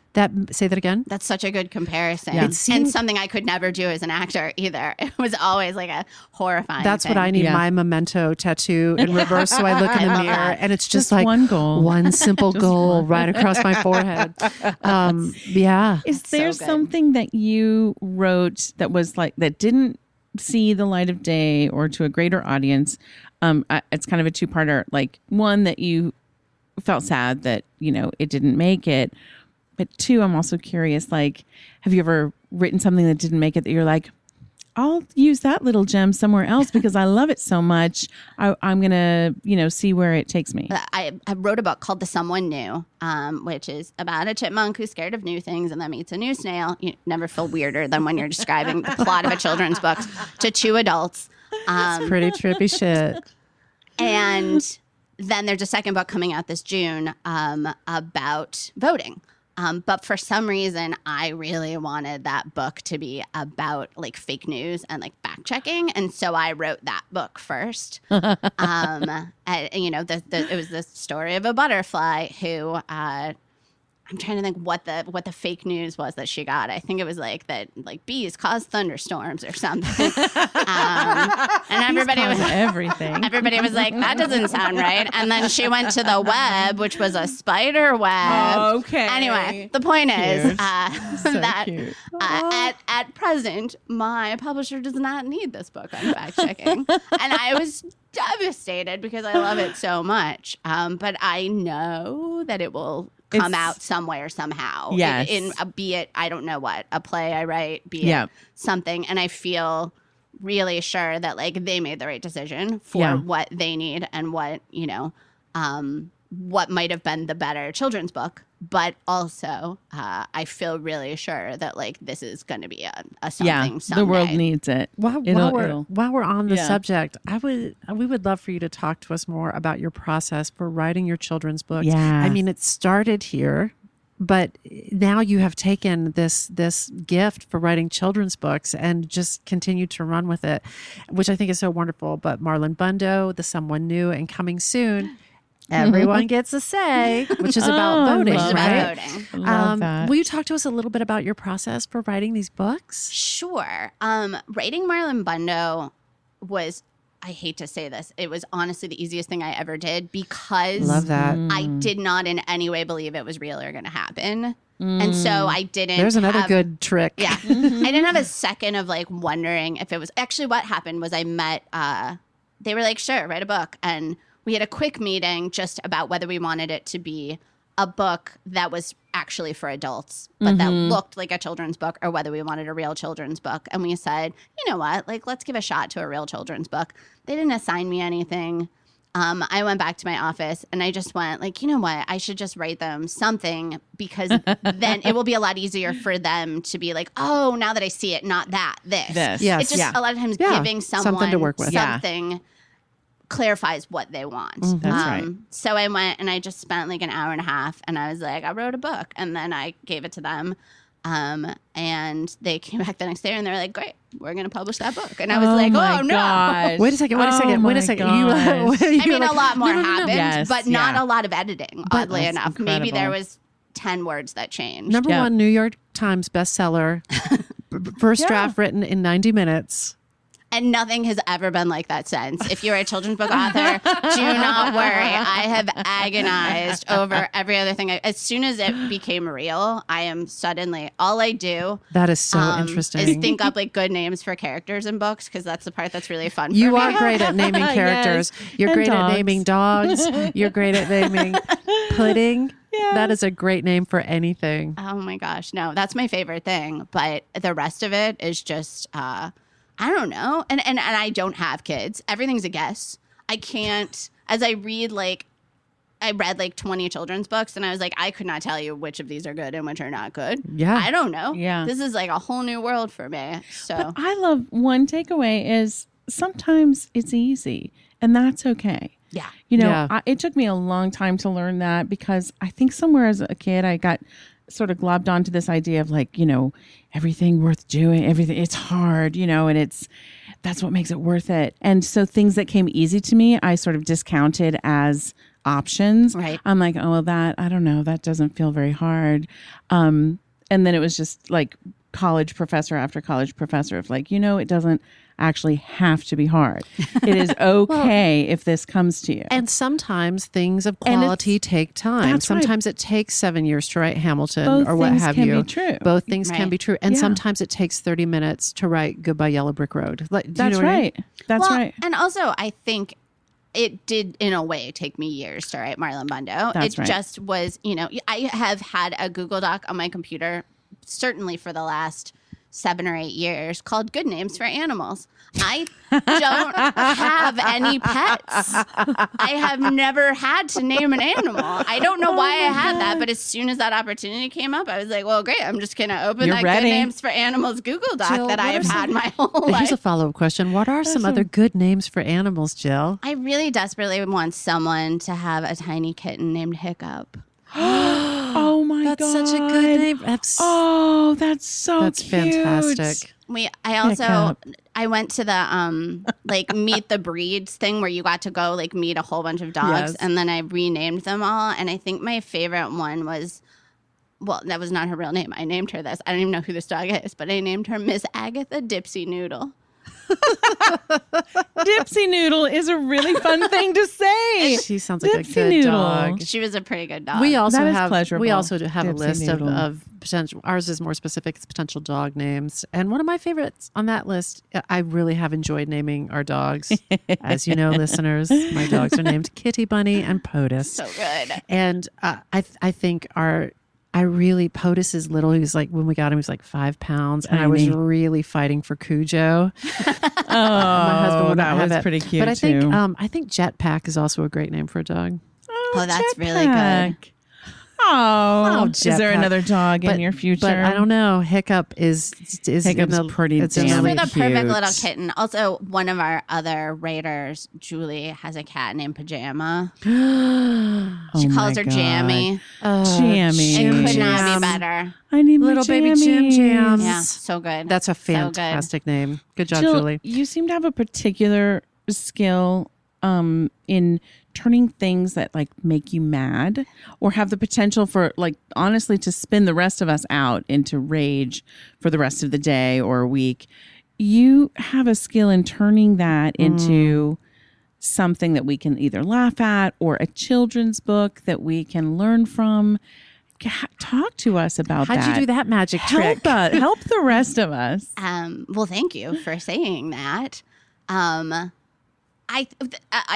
Say that again. That's such a good comparison. Yeah. It seemed- and something I could never do as an actor either. It was always like a horrifying That's what thing. I need, Yeah. my memento tattoo in reverse. So I look in I the love mirror that. and it's Just just like one goal. one simple goal right across my forehead. Yeah. Is there So good. something that you wrote that was like, that didn't see the light of day or to a greater audience? It's kind of a two-parter. Like, one, that you felt sad that, you know, it didn't make it. But two, I'm also curious, like, have you ever written something that didn't make it that you're like, I'll use that little gem somewhere else because I love it so much. I'm going to, you know, see where it takes me. I wrote a book called The Someone New, which is about a chipmunk who's scared of new things and then meets a new snail. You never feel weirder than when you're describing the plot of a children's book to two adults. Pretty trippy shit. And then there's a second book coming out this June about voting. But for some reason, I really wanted that book to be about like fake news and like fact checking, and so I wrote that book first. And, you know, it was the story of a butterfly who. I'm trying to think what the fake news was that she got. I think it was like that, like bees cause thunderstorms or something. And everybody was everything. Everybody was like, that doesn't sound right. And then she went to the web, which was a spider web. Okay. Anyway, the point is Cute. So that cute. at present, my publisher does not need this book on fact checking. And I was devastated because I love it so much. But I know that it will come It's- out somewhere, somehow. Yes. Be it, I don't know what, a play I write, be Yeah. it something. And I feel really sure that like they made the right decision for Yeah. what they need and what, you know, what might have been the better children's book. But also, I feel really sure that like this is going to be a something Yeah, someday. the world needs it. While It'll- we're on the Yeah. subject, we would love for you to talk to us more about your process for writing your children's books. Yes. I mean, it started here, but now you have taken this gift for writing children's books and just continue to run with it, which I think is so wonderful. But Marlon Bundo, The Someone New, and coming soon, Everyone gets a say, which is about voting, love right? Voting. Love that. Will you talk to us a little bit about your process for writing these books? Sure. Writing Marlon Bundo was, I hate to say this, it was honestly the easiest thing I ever did because Love that. I did not in any way believe it was real or going to happen. And so I didn't. There's another good trick. Yeah. I didn't have a second of like wondering if it was actually what happened was I met, they were like, sure, write a book. And we had a quick meeting just about whether we wanted it to be a book that was actually for adults, but that looked like a children's book, or whether we wanted a real children's book. And we said, you know what, like, let's give a shot to a real children's book. They didn't assign me anything. I went back to my office and I just went like, you know what, I should just write them something because then it will be a lot easier for them to be like, oh, now that I see it, not that, this. Yes. It's just a lot of times giving someone something to work with. something clarifies what they want. That's right. So I went and I just spent like an hour and a half and I was like, I wrote a book, and then I gave it to them. And they came back the next day and they were like, great, we're going to publish that book. And I was like, oh no. Gosh. Wait a second. Oh, Wait a my second. gosh. I mean, a lot more happened, Yes, but not yeah. a lot of editing, oddly That's enough. Maybe incredible. there was 10 words that changed. Number Yep. one New York Times bestseller. First draft written in 90 minutes. And nothing has ever been like that since. If you're a children's book author, do not worry. I have agonized over every other thing. As soon as it became real, I am suddenly, all I do That is so interesting. is think up like good names for characters in books, because that's the part that's really fun for You me. are great at naming characters. You're And great dogs. at naming dogs. You're great at naming pudding. That is a great name for anything. Oh my gosh. No, that's my favorite thing. But the rest of it is just, I don't know. And I don't have kids. Everything's a guess. I can't, as I read, like, I read like 20 children's books and I was like, I could not tell you which of these are good and which are not good. Yeah. I don't know. Yeah. This is like a whole new world for me. So But I love one takeaway is sometimes it's easy, and that's okay. yeah. You know, Yeah. it took me a long time to learn that, because I think somewhere as a kid, I got sort of globbed onto this idea of like, you know, everything worth doing, everything, it's hard, you know, and that's what makes it worth it. And so things that came easy to me, I sort of discounted as options. Right. I'm like, oh, well, I don't know, that doesn't feel very hard. And then it was just like college professor after college professor of like, you know, it doesn't actually have to be hard. It is okay if this comes to you. And sometimes things of And quality take time. that's right. Sometimes it takes 7 years to write Hamilton Both or what things have can you. be true. Both things can Right. be true. And Yeah. sometimes it takes 30 minutes to write Goodbye Yellow Brick Road. Like, do you That's know what I mean? right. That's Well, right. And also, I think it did, in a way, take me years to write Marlon Bundo. That's it right. just was, you know, I have had a Google Doc on my computer, certainly for the last 7 or 8 years, called Good Names for Animals. I don't have any pets. I have never had to name an animal. I don't know why I had that, but as soon as that opportunity came up, I was like, well, great, I'm just going to open You're that ready. Good Names for Animals Google Doc Jill, that I what have are had some- my whole life. Here's a follow-up question. What are some other good names for animals, Jill? I really desperately want someone to have a tiny kitten named Hiccup. Oh my god. That's such a good name. Oh, that's so That's cute. fantastic. I also Hiccup. I went to the like meet the breeds thing where you got to go like meet a whole bunch of dogs, Yes. and then I renamed them all. And I think my favorite one was, well, that was not her real name. I named her this. I don't even know who this dog is, but I named her Miss Agatha Dipsy Noodle. Dipsy Noodle is a really fun thing to say. She sounds like Dipsy a good Noodle. dog. She was a pretty good dog. We also That is have pleasurable. we also do have a Dipsy list Noodle. of potential. Ours is more specific. It's potential dog names, and one of my favorites on that list. I really have enjoyed naming our dogs. As you know, listeners, my dogs are named Kitty, Bunny, and POTUS. so good. And I think POTUS is little. He was like, when we got him, he was like 5 pounds. And I was Tiny. really fighting for Cujo. Oh, My husband would that not have was it. pretty cute But I think, too. I think Jetpack is also a great name for a dog. Oh, that's really good. Jetpack. Oh, is there Jetpack. another dog in your future? But I don't know. Hiccup is Hiccup's in the, pretty it's in She's the damn for the cute. perfect little kitten. Also, one of our other writers, Julie, has a cat named Pajama. Oh She my calls her God. Jammy. Jammy. It could Jam. not be better. I need my Little baby Jam jammies. Jams. Yeah, so good. That's a So good. fantastic name. Good job, Jill, Julie. you seem to have a particular skill in turning things that like make you mad or have the potential for like honestly to spin the rest of us out into rage for the rest of the day or a week. You have a skill in turning that into something that we can either laugh at or a children's book that we can learn from. Talk to us about that. How'd you do that magic trick? Help the rest of us. Well, thank you for saying that. I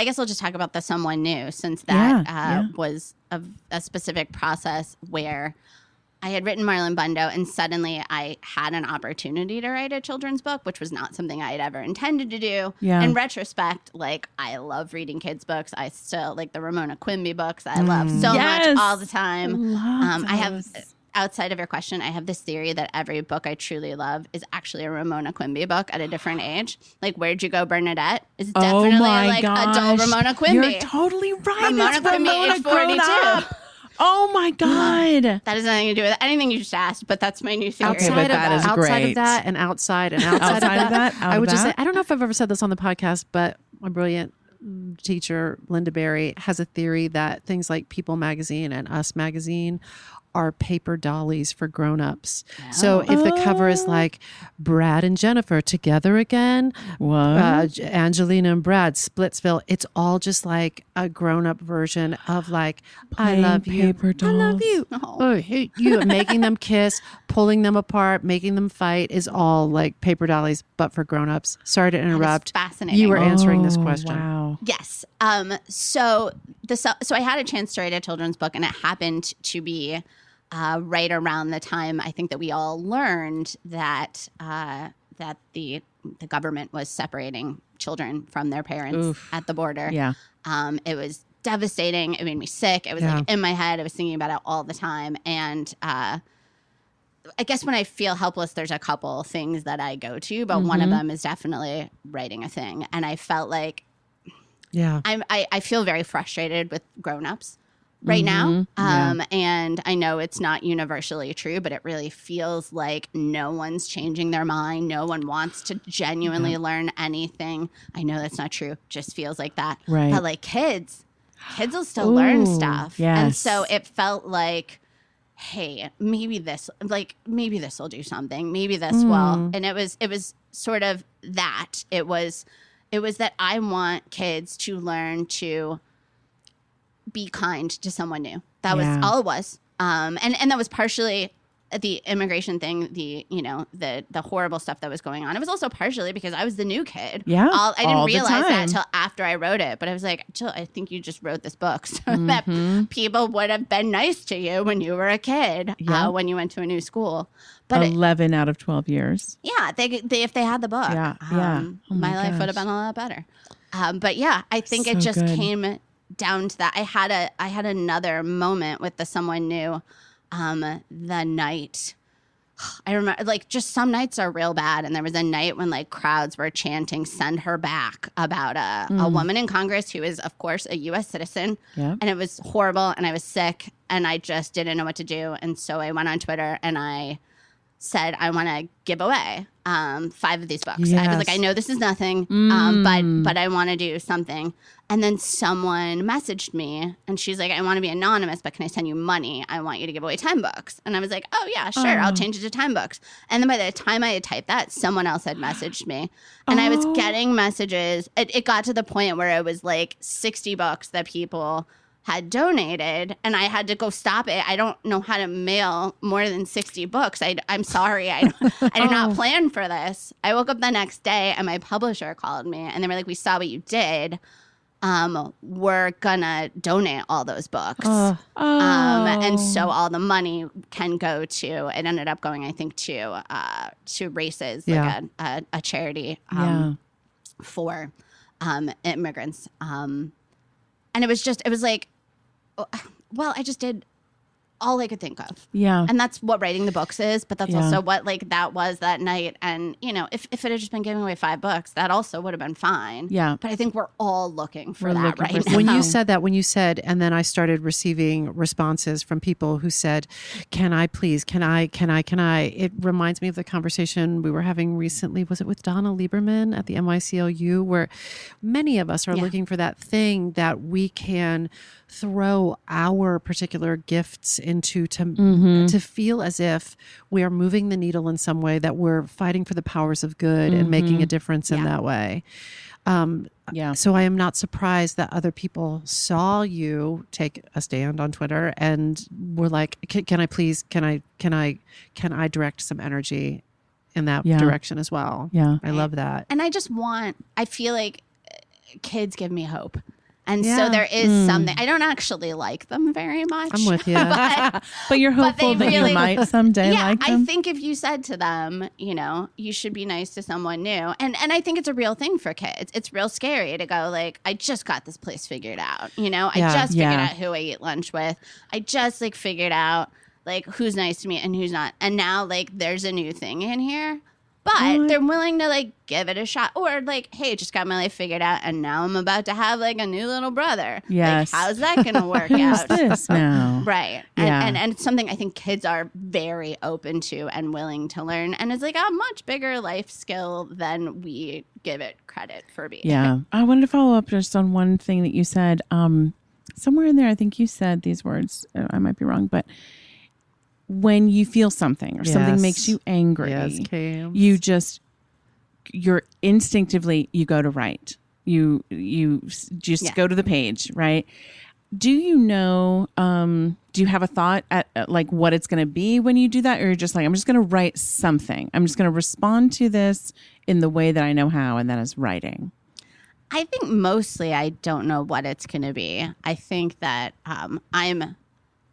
guess I'll just talk about the someone new, since that was a specific process where I had written Marlon Bundo, and suddenly I had an opportunity to write a children's book, which was not something I had ever intended to do. Yeah. In retrospect, like, I love reading kids' books. I still like the Ramona Quimby books. I love so much all the time. I have, outside of your question, I have this theory that every book I truly love is actually a Ramona Quimby book at a different age. Like, Where'd You Go, Bernadette? Is definitely like adult Ramona Quimby. You're totally right. Ramona Quimby is 42. Oh my God. That has nothing to do with anything you just asked, but that's my new theory. Outside Of that and outside of that, I would just say, I don't know if I've ever said this on the podcast, but my brilliant teacher, Linda Berry, has a theory that things like People Magazine and Us Magazine are paper dollies for grown-ups. Oh. So if the cover is like Brad and Jennifer together again, Angelina and Brad, Splitsville, it's all just like a grown-up version of like, I love you, paper dolls. I love you. Oh, I hate you. Making them kiss, pulling them apart, making them fight is all like paper dollies, but for grown-ups. Sorry to interrupt. Fascinating. You were answering this question. Wow. Yes. So I had a chance to write a children's book, and it happened to be right around the time I think that we all learned that the government was separating children from their parents at the border. Yeah. It was devastating. It made me sick. It was like in my head. I was thinking about it all the time. And I guess when I feel helpless, there's a couple things that I go to, but one of them is definitely writing a thing. And I felt like I feel very frustrated with grown-ups right now. And I know it's not universally true, but it really feels like no one's changing their mind. No one wants to genuinely learn anything. I know that's not true. Just feels like that. Right. But like kids will still learn stuff. Yes. And so it felt like, hey, maybe this will do something. Maybe this will. And it was sort of that. It was that I want kids to learn to be kind to someone new. That was all it was. And that was partially the immigration thing, the horrible stuff that was going on. It was also partially because I was the new kid. Yeah. I didn't realize that until after I wrote it. But I was like, Jill, I think you just wrote this book so that people would have been nice to you when you were a kid, when you went to a new school. But 11 out of 12 years. Yeah, if they had the book, Oh my life would have been a lot better. But yeah, I think it just came down to that. I had another moment with the someone new the night. I remember, like, just some nights are real bad, and there was a night when like crowds were chanting "Send her back" about a woman in Congress who is, of course, a U.S. citizen, and it was horrible, and I was sick, and I just didn't know what to do, and so I went on Twitter and I said, I want to give away 5 of these books. I was like, I know this is nothing, but I want to do something. And then someone messaged me, and she's like, I want to be anonymous, but can I send you money? I want you to give away 10 books. And I was like, oh, yeah, sure. I'll change it to 10 books. And then by the time I had typed that, someone else had messaged me. And I was getting messages. It got to the point where it was like 60 books that people had donated, and I had to go stop it. I don't know how to mail more than 60 books. I'm sorry. I did not plan for this. I woke up the next day, and my publisher called me, and they were like, we saw what you did. We're gonna donate all those books. And so all the money can go to, it ended up going, I think, to Races, like a charity for immigrants. And it was like, well, I just did all I could think of. Yeah. And that's what writing the books is, but that's Yeah. also what like that was that night. And, you know, if it had just been giving away 5 books, that also would have been fine. Yeah. But I think we're all looking for We're that looking right for now. When you said, and then I started receiving responses from people who said, can I please, can I, it reminds me of the conversation we were having recently. Was it with Donna Lieberman at the NYCLU, where many of us are looking for that thing that we can throw our particular gifts into to feel as if we are moving the needle in some way, that we're fighting for the powers of good and making a difference in that way. So I am not surprised that other people saw you take a stand on Twitter and were like, can I direct some energy in that direction as well? Yeah. I love that. And I feel like kids give me hope. And so there is something. I don't actually like them very much. I'm with you. But you're hopeful that you might someday like them? I think if you said to them, you know, you should be nice to someone new. And I think it's a real thing for kids. It's real scary to go like, I just got this place figured out. You know, I just figured out who I eat lunch with. I just like figured out like who's nice to me and who's not. And now like there's a new thing in here. But they're willing to like give it a shot, or like, hey, just got my life figured out, and now I'm about to have like a new little brother. Yes, like, how's that gonna work out? Who's this now? Right, and it's something I think kids are very open to and willing to learn, and it's like a much bigger life skill than we give it credit for being. Yeah, I wanted to follow up just on one thing that you said. Somewhere in there, I think you said these words. I might be wrong, but when you feel something or something makes you angry, you're instinctively, you go to write. You just go to the page, right? Do you know, do you have a thought at like what it's going to be when you do that? Or you're just like, I'm just going to write something. I'm just going to respond to this in the way that I know how, and that is writing. I think mostly I don't know what it's going to be. I think that I'm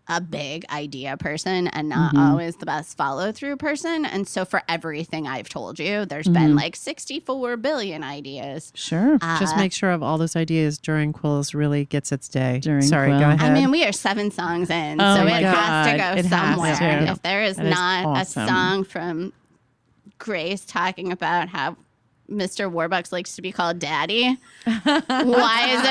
a big idea person and not always the best follow through person. And so for everything I've told you, there's been like 64 billion ideas. Sure. Just make sure of all those ideas during Quills really gets its day. Sorry, Quill. go ahead. I mean, we are 7 songs in, so it has to go somewhere. And if there is not a song from Grace talking about how Mr. Warbucks likes to be called Daddy, why is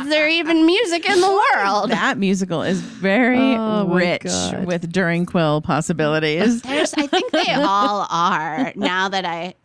there even music in the world? That musical is very rich with During Quill possibilities. I think they all are. Now that I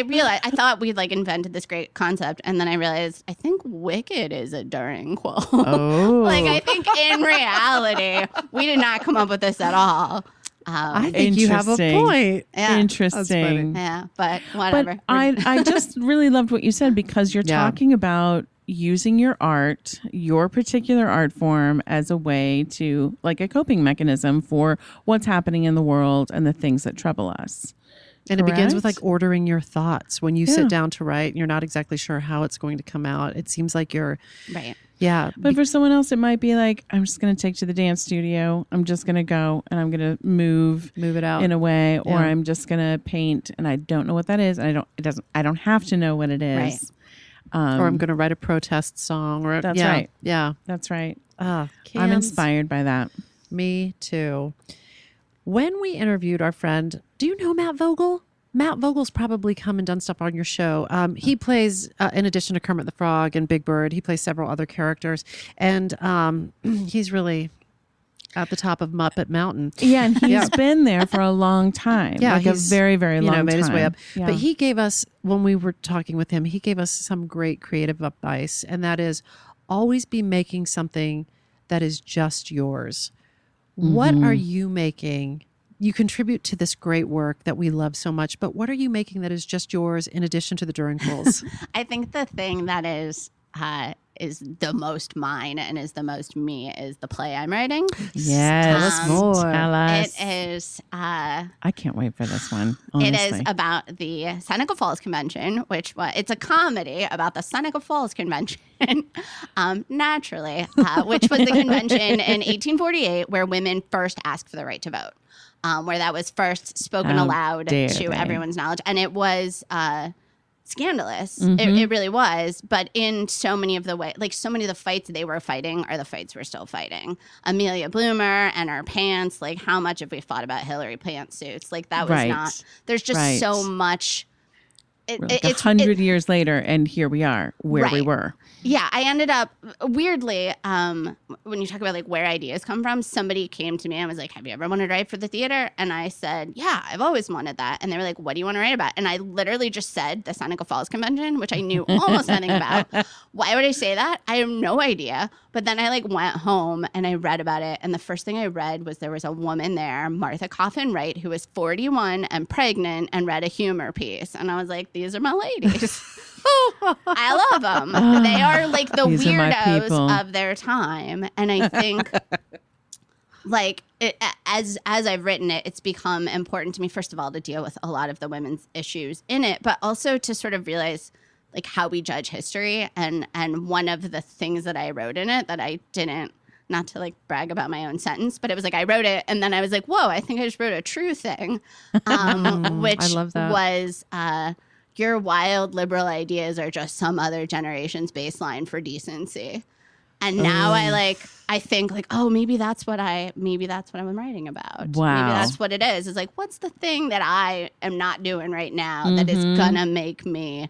realized, I thought we'd like invented this great concept, and then I realized I think Wicked is a During Quill. Like I think in reality we did not come up with this at all. I think you have a point. Yeah. Interesting. Yeah, but whatever. But I just really loved what you said, because you're talking about using your art, your particular art form, as a way to, like, a coping mechanism for what's happening in the world and the things that trouble us. And Correct? It begins with like ordering your thoughts. When you sit down to write and you're not exactly sure how it's going to come out, it seems like you're right. Yeah. But for someone else, it might be like, I'm just going to take to the dance studio. I'm just going to go and I'm going to move it out in a way, or I'm just going to paint, and I don't know what that is. And I don't have to know what it is. Right. Or I'm going to write a protest song. Or that's right. Yeah. That's right. I'm inspired by that. Me too. When we interviewed our friend, do you know Matt Vogel? Matt Vogel's probably come and done stuff on your show. He plays, in addition to Kermit the Frog and Big Bird, he plays several other characters. And he's really at the top of Muppet Mountain. Yeah, and he's been there for a long time. Yeah, like he's a very, very long time. Made his way up. Yeah. But he gave us, when we were talking with him, he gave us some great creative advice. And that is, always be making something that is just yours. Mm-hmm. What are you making? You contribute to this great work that we love so much, but what are you making that is just yours in addition to the During Quills? I think the thing that is the most mine and is the most me is the play I'm writing. Yes. Tell us more. Tell us. It is. I can't wait for this one, honestly. It is about the Seneca Falls Convention, it's a comedy about the Seneca Falls Convention, naturally, which was the convention in 1848 where women first asked for the right to vote. Where that was first spoken aloud to everyone's knowledge. And it was scandalous. It really was. But in so many of the so many of the fights they were fighting are the fights we're still fighting. Amelia Bloomer and our pants. Like, how much have we fought about Hillary pantsuits? Like, that was not. There's just so much. Like 100 years later, and here we are where we were. Yeah, I ended up weirdly. When you talk about like where ideas come from, somebody came to me and was like, "Have you ever wanted to write for the theater?" And I said, "Yeah, I've always wanted that." And they were like, "What do you want to write about?" And I literally just said the Seneca Falls Convention, which I knew almost nothing about. Why would I say that? I have no idea. But then I like went home and I read about it, and the first thing I read was there was a woman there, Martha Coffin Wright, who was 41 and pregnant, and read a humor piece, and I was like, "These are my ladies." I love them. They are like the weirdos of their time. And I think like as I've written it, it's become important to me, first of all, to deal with a lot of the women's issues in it, but also to sort of realize like how we judge history. And one of the things that I wrote in it that I didn't, not to like brag about my own sentence, but it was like I wrote it and then I was like, whoa, I think I just wrote a true thing, which I love that. Was your wild liberal ideas are just some other generation's baseline for decency. And now I think like, oh, maybe that's what I'm writing about. Wow. Maybe that's what it is. It's like, what's the thing that I am not doing right now that is gonna make me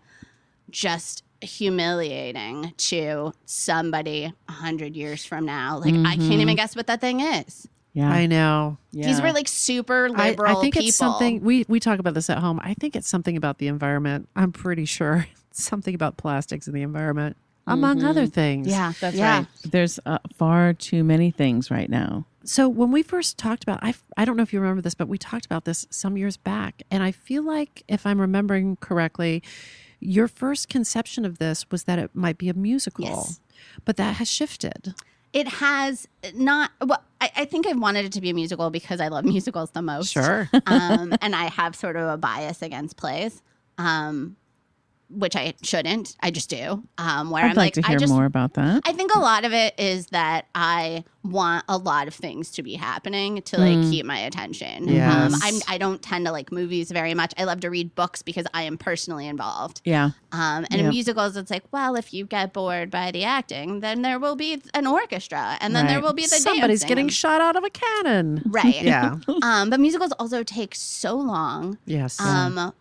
just humiliating to somebody 100 years from now? Like, I can't even guess what that thing is. Yeah, I know. Yeah. These were like super liberal I think people. It's something we talk about this at home. I think it's something about the environment. I'm pretty sure it's something about plastics in the environment, among other things. Yeah, that's right. There's far too many things right now. So when we first talked about, I don't know if you remember this, but we talked about this some years back, and I feel like if I'm remembering correctly, your first conception of this was that it might be a musical. Yes. But that has shifted. It has not. Well, I think I wanted it to be a musical because I love musicals the most. Sure. And I have sort of a bias against plays, which I shouldn't. I just do. Where I'd I'm like to hear more about that. I think a lot of it is that I want a lot of things to be happening to like keep my attention. Yes. I don't tend to like movies very much. I love to read books because I am personally involved. Yeah. And in musicals, it's like, well, if you get bored by the acting, then there will be an orchestra, and then there will be the Somebody's dancing. getting shot out of a cannon. Right. Yeah. But musicals also take so long. Yes.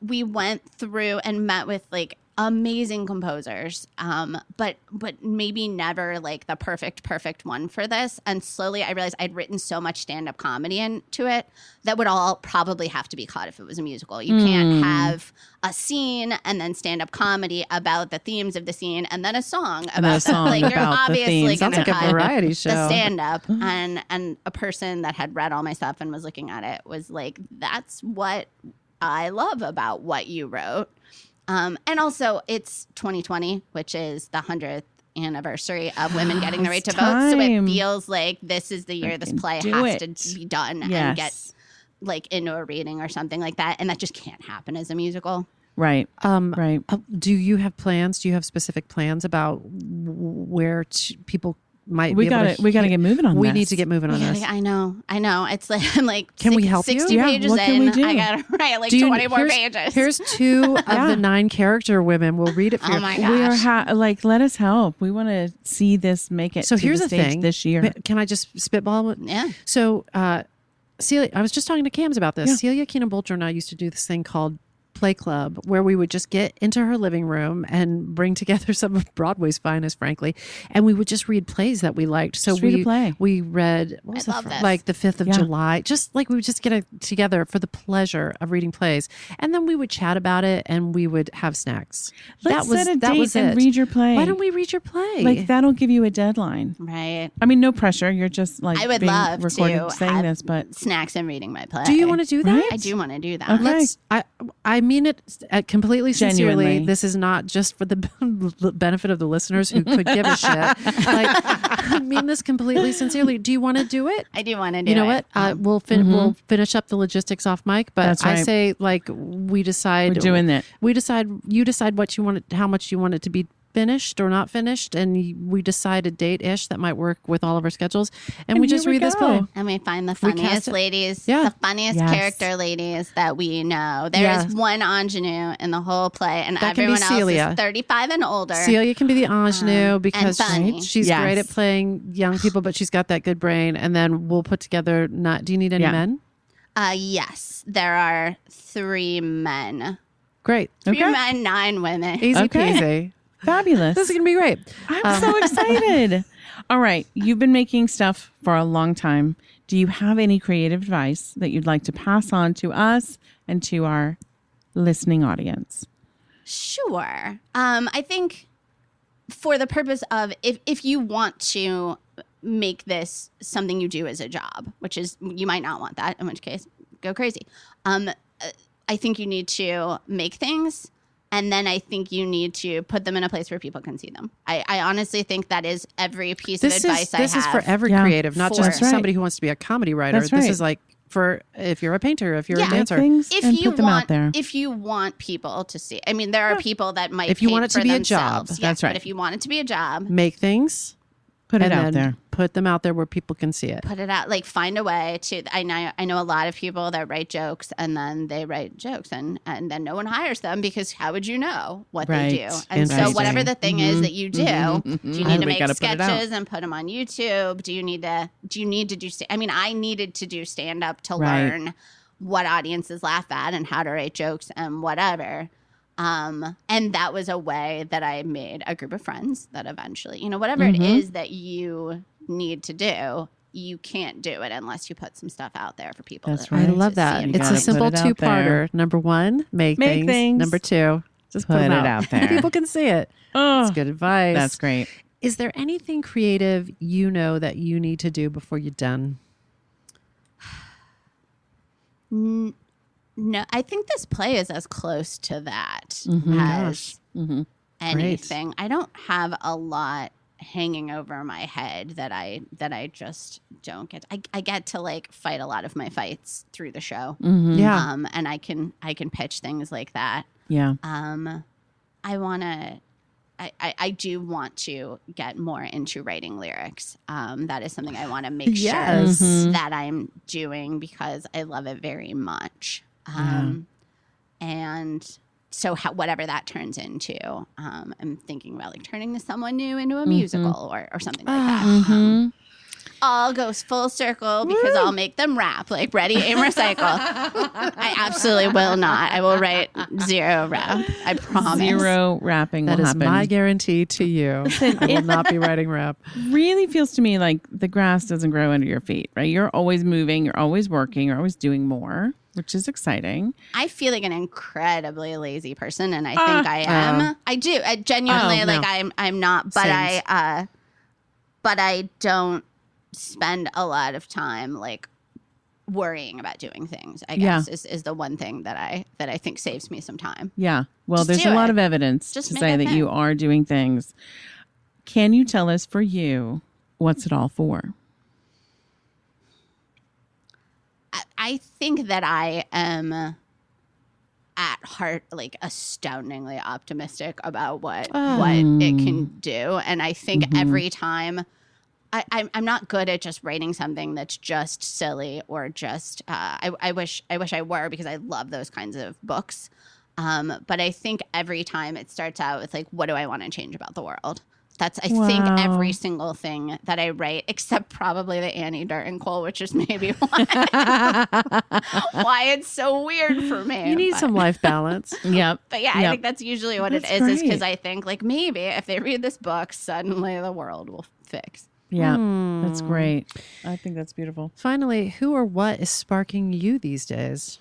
We went through and met with like amazing composers, but maybe never like the perfect one for this. And slowly I realized I'd written so much stand-up comedy into it that would all probably have to be cut if it was a musical. You can't have a scene and then stand-up comedy about the themes of the scene and then a song about like you're obviously Sounds like a variety show. The stand-up. And a person that had read all my stuff and was looking at it was like, that's what I love about what you wrote. And also, it's 2020, which is the 100th anniversary of women getting the right to vote. So it feels like this is the year this play has to be done and get like into a reading or something like that. And that just can't happen as a musical. Right. Right. Do you have plans? Do you have specific plans about where people might we be got able to we got to get moving on We this. need to get moving on this. I know. It's like I'm like Can we help 60 you? pages what can in. we do? I gotta write like 20 more pages. Here's 2 of the 9 character women. We'll read it for you. Oh my We are gosh. let us help. We want to see this make it. So to here's the the stage thing. this year. Can I just spitball? Yeah. So Celia, I was just talking to Cams about this. Yeah. Celia Keenan Bolger and I used to do this thing called Play Club, where we would just get into her living room and bring together some of Broadway's finest, frankly, and we would just read plays that we liked. So Just read a play. we read what was like the 5th of July. Just like we would just get together for the pleasure of reading plays, and then we would chat about it and we would have snacks. Let's set a date and read your play. Why don't we read your play? Like that'll give you a deadline. Right. I mean, no pressure. You're just like I would being love recording, to saying have this, but snacks and reading my play. Do you want to do that? Right? I do want to do that. Okay. I mean it completely sincerely. Genuinely. This is not just for the benefit of the listeners who could give a shit. Like, I mean this completely sincerely. Do you want to do it? I do want to do it. You know what? We'll finish up the logistics off mic, but That's I right. say like we decide. We're doing it. We decide. You decide what you want it, how much you want it to be finished or not finished, and we decide a date-ish that might work with all of our schedules, and we just read this play. And we find the funniest ladies, Yeah. the funniest character ladies that we know. There is one ingenue in the whole play, and That can be everyone else Celia. is 35 and older. Celia can be the ingenue because funny. she's great at playing young people, but she's got that good brain. And then we'll put together. Do you need any men? Yes, there are 3 men. Great. 3 men, 9 women. Easy peasy. Fabulous. This is going to be great. I'm so excited. All right. You've been making stuff for a long time. Do you have any creative advice that you'd like to pass on to us and to our listening audience? Sure. I think for the purpose of if you want to make this something you do as a job, which is you might not want that, in which case go crazy. I think you need to make things, and then I think you need to put them in a place where people can see them. I honestly think that is every piece of advice I have. This is for every creative, not just right. somebody who wants to be a comedy writer. That's right. This is like for if you're a painter, if you're a dancer. Things If and you put them out there. if you want people to see, I mean, there are people that might If you paint want it to for be a themselves. job, Yes, that's right. But if you want it to be a job, Make things. Put it and out then there. Put them out there where people can see it. put it out. Like find a way to. I know a lot of people that write jokes and then they write jokes and then no one hires them because how would you know what they do? Right. And so Interesting. whatever the thing is that you do, do you need to We make gotta put it out. sketches and put them on YouTube? Do you need to do? I mean, I needed to do stand up to Right. learn what audiences laugh at and how to write jokes and whatever. And that was a way that I made a group of friends that eventually, whatever it is that you need to do, you can't do it unless you put some stuff out there for people. That's to right. I love to that. see and It's gotta a simple put it out there. two-parter. Number 1, make Make things. Number 2, just put Put them it out there. People can see it. Oh, That's good advice. that's great. Is there anything creative you know that you need to do before you're done? No, I think this play is as close to that as anything. I don't have a lot hanging over my head that I just don't get. I get to like fight a lot of my fights through the show. Yeah. And I can pitch things like that. Yeah. I do want to get more into writing lyrics. That is something I want to make Yes. sure that I'm doing because I love it very much. And so whatever that turns into, I'm thinking about like turning this someone new into a musical or something like that. All goes full circle because I'll make them rap like ready, aim, recycle. I absolutely will not. I will write 0 rap. I promise. 0 rapping That will is happen. my guarantee to you. I will not be writing rap. Really feels to me like the grass doesn't grow under your feet, right? You're always moving, you're always working, you're always doing more, which is exciting. I feel like an incredibly lazy person, and I think I am. I do. I genuinely no. like I'm not, but I don't spend a lot of time like worrying about doing things. I guess is the one thing that I think saves me some time. Yeah. Well, Just there's do a lot it. of evidence Just to make say a that you thing. are doing things. Can you tell us for you, what's it all for? I think that I am at heart like astoundingly optimistic about what it can do, and I think every time I'm not good at just writing something that's just silly or just I wish I were, because I love those kinds of books, but I think every time it starts out with like, what do I want to change about the world? That's, I think, every single thing that I write, except probably the Annie Durincole, which is maybe why it's so weird for me. You need some life balance. Yep. But yeah, I think that's usually what That's it is because great. I think like maybe if they read this book, suddenly the world will fix. Yeah. That's great. I think that's beautiful. Finally, who or what is sparking you these days?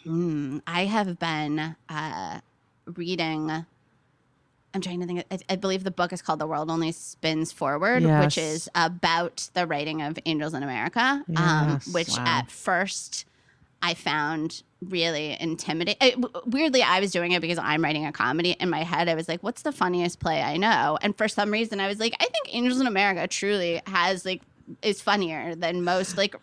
I have been reading. I'm trying to think. I believe the book is called "The World Only Spins Forward," Yes. which is about the writing of Angels in America, Yes. which Wow. at first I found really intimidating. Weirdly, I was doing it because I'm writing a comedy. In my head, I was like, what's the funniest play I know? And for some reason, I was like, I think Angels in America truly has like is funnier than most like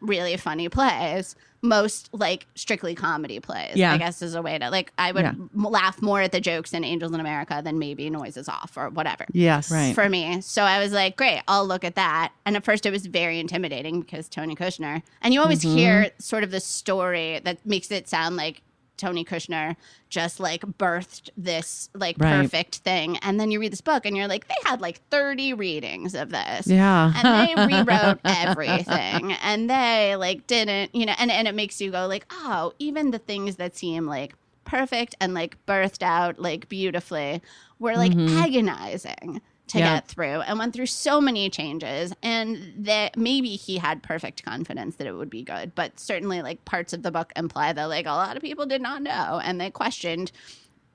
really funny plays. Most like strictly comedy plays, I guess is a way to like, I would laugh more at the jokes in Angels in America than maybe Noises Off or whatever. Yes. Right. For me. So I was like, great, I'll look at that. And at first it was very intimidating because Tony Kushner, and you always hear sort of the story that makes it sound like Tony Kushner just like birthed this like perfect thing. And then you read this book and you're like, they had like 30 readings of this. Yeah. And they rewrote everything. And they like didn't, you know, and it makes you go like, oh, even the things that seem like perfect and like birthed out like beautifully were like agonizing to get through, and went through so many changes, and that maybe he had perfect confidence that it would be good, but certainly like parts of the book imply that like a lot of people did not know, and they questioned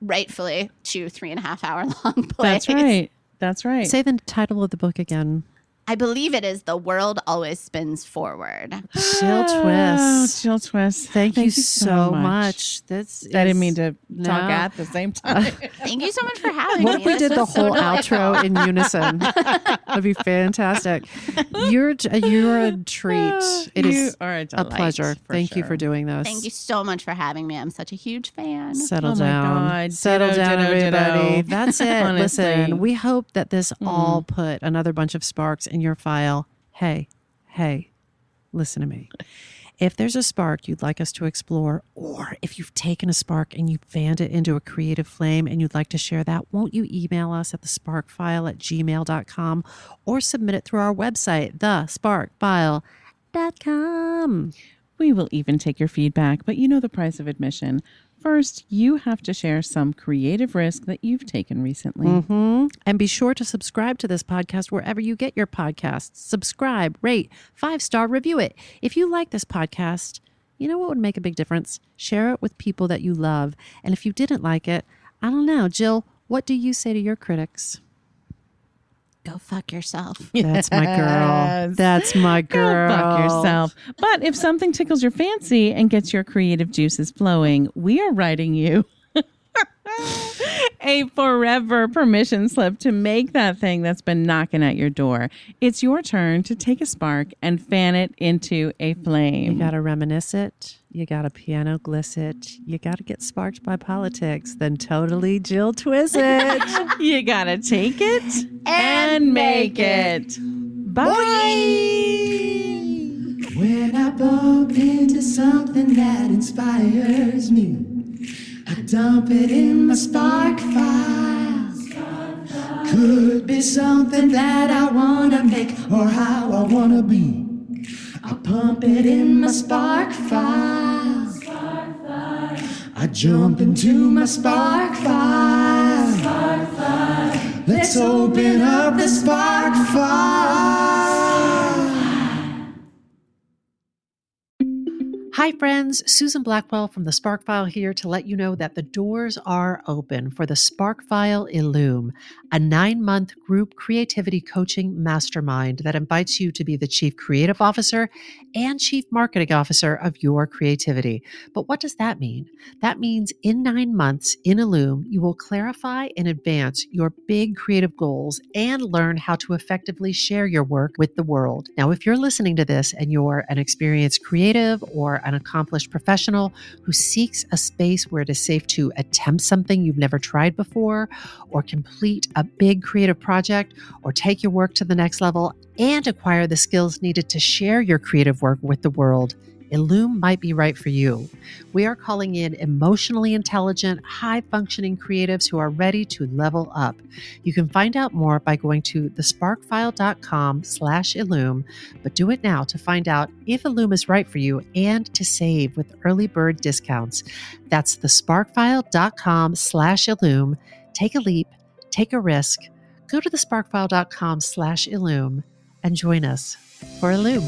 rightfully 2 3.5 hour long plays. That's right. Say the title of the book again. I believe it is The World Always Spins Forward. Jill Twiss. Jill Twiss. Thank you so much. I didn't mean to talk at the same time. Thank you so much for having me. What if we This did the was so whole outro in unison? That'd be fantastic. You're a treat. It is are a pleasure. Thank you for doing this. Thank you so much for having me. I'm such a huge fan. Settle Oh my down. God. Settle Ditto, down, ditto, everybody. ditto. That's it. Honestly. Listen, we hope that this all put another bunch of sparks in your file. Hey, listen to me. If there's a spark you'd like us to explore, or if you've taken a spark and you fanned it into a creative flame and you'd like to share that, won't you email us at thesparkfile@gmail.com or submit it through our website, thesparkfile.com. We will even take your feedback, but you know the price of admission. First, you have to share some creative risk that you've taken recently. And be sure to subscribe to this podcast wherever you get your podcasts. Subscribe, rate, 5-star, review it. If you like this podcast, you know what would make a big difference? Share it with people that you love. And if you didn't like it, I don't know. Jill, what do you say to your critics? Go fuck yourself. That's my girl. That's my girl. Go fuck yourself. But if something tickles your fancy and gets your creative juices flowing, we are writing you a forever permission slip to make that thing that's been knocking at your door. It's your turn to take a spark and fan it into a flame. You got to reminisce it. You got to piano gliss it. You got to get sparked by politics. Then totally Jill Twiss it. You got to take it and make it. Bye. When I bump into something that inspires me, I dump it in my spark file. Could be something that I want to make or how I want to be. I pump it in my spark file. I jump into my spark file. Let's open up the spark file. Hi, friends. Susan Blackwell from the Spark File here to let you know that the doors are open for the Spark File Illume, a 9-month group creativity coaching mastermind that invites you to be the Chief Creative Officer and Chief Marketing Officer of your creativity. But what does that mean? That means in 9 months in Illume, you will clarify and advance your big creative goals and learn how to effectively share your work with the world. Now, if you're listening to this and you're an experienced creative or an accomplished professional who seeks a space where it is safe to attempt something you've never tried before, or complete a big creative project, or take your work to the next level and acquire the skills needed to share your creative work with the world, Illume might be right for you. We are calling in emotionally intelligent, high-functioning creatives who are ready to level up. You can find out more by going to thesparkfile.com/Illume, but do it now to find out if Illume is right for you and to save with early bird discounts. That's thesparkfile.com/Illume. Take a leap, take a risk. Go to thesparkfile.com/Illume and join us for Illume.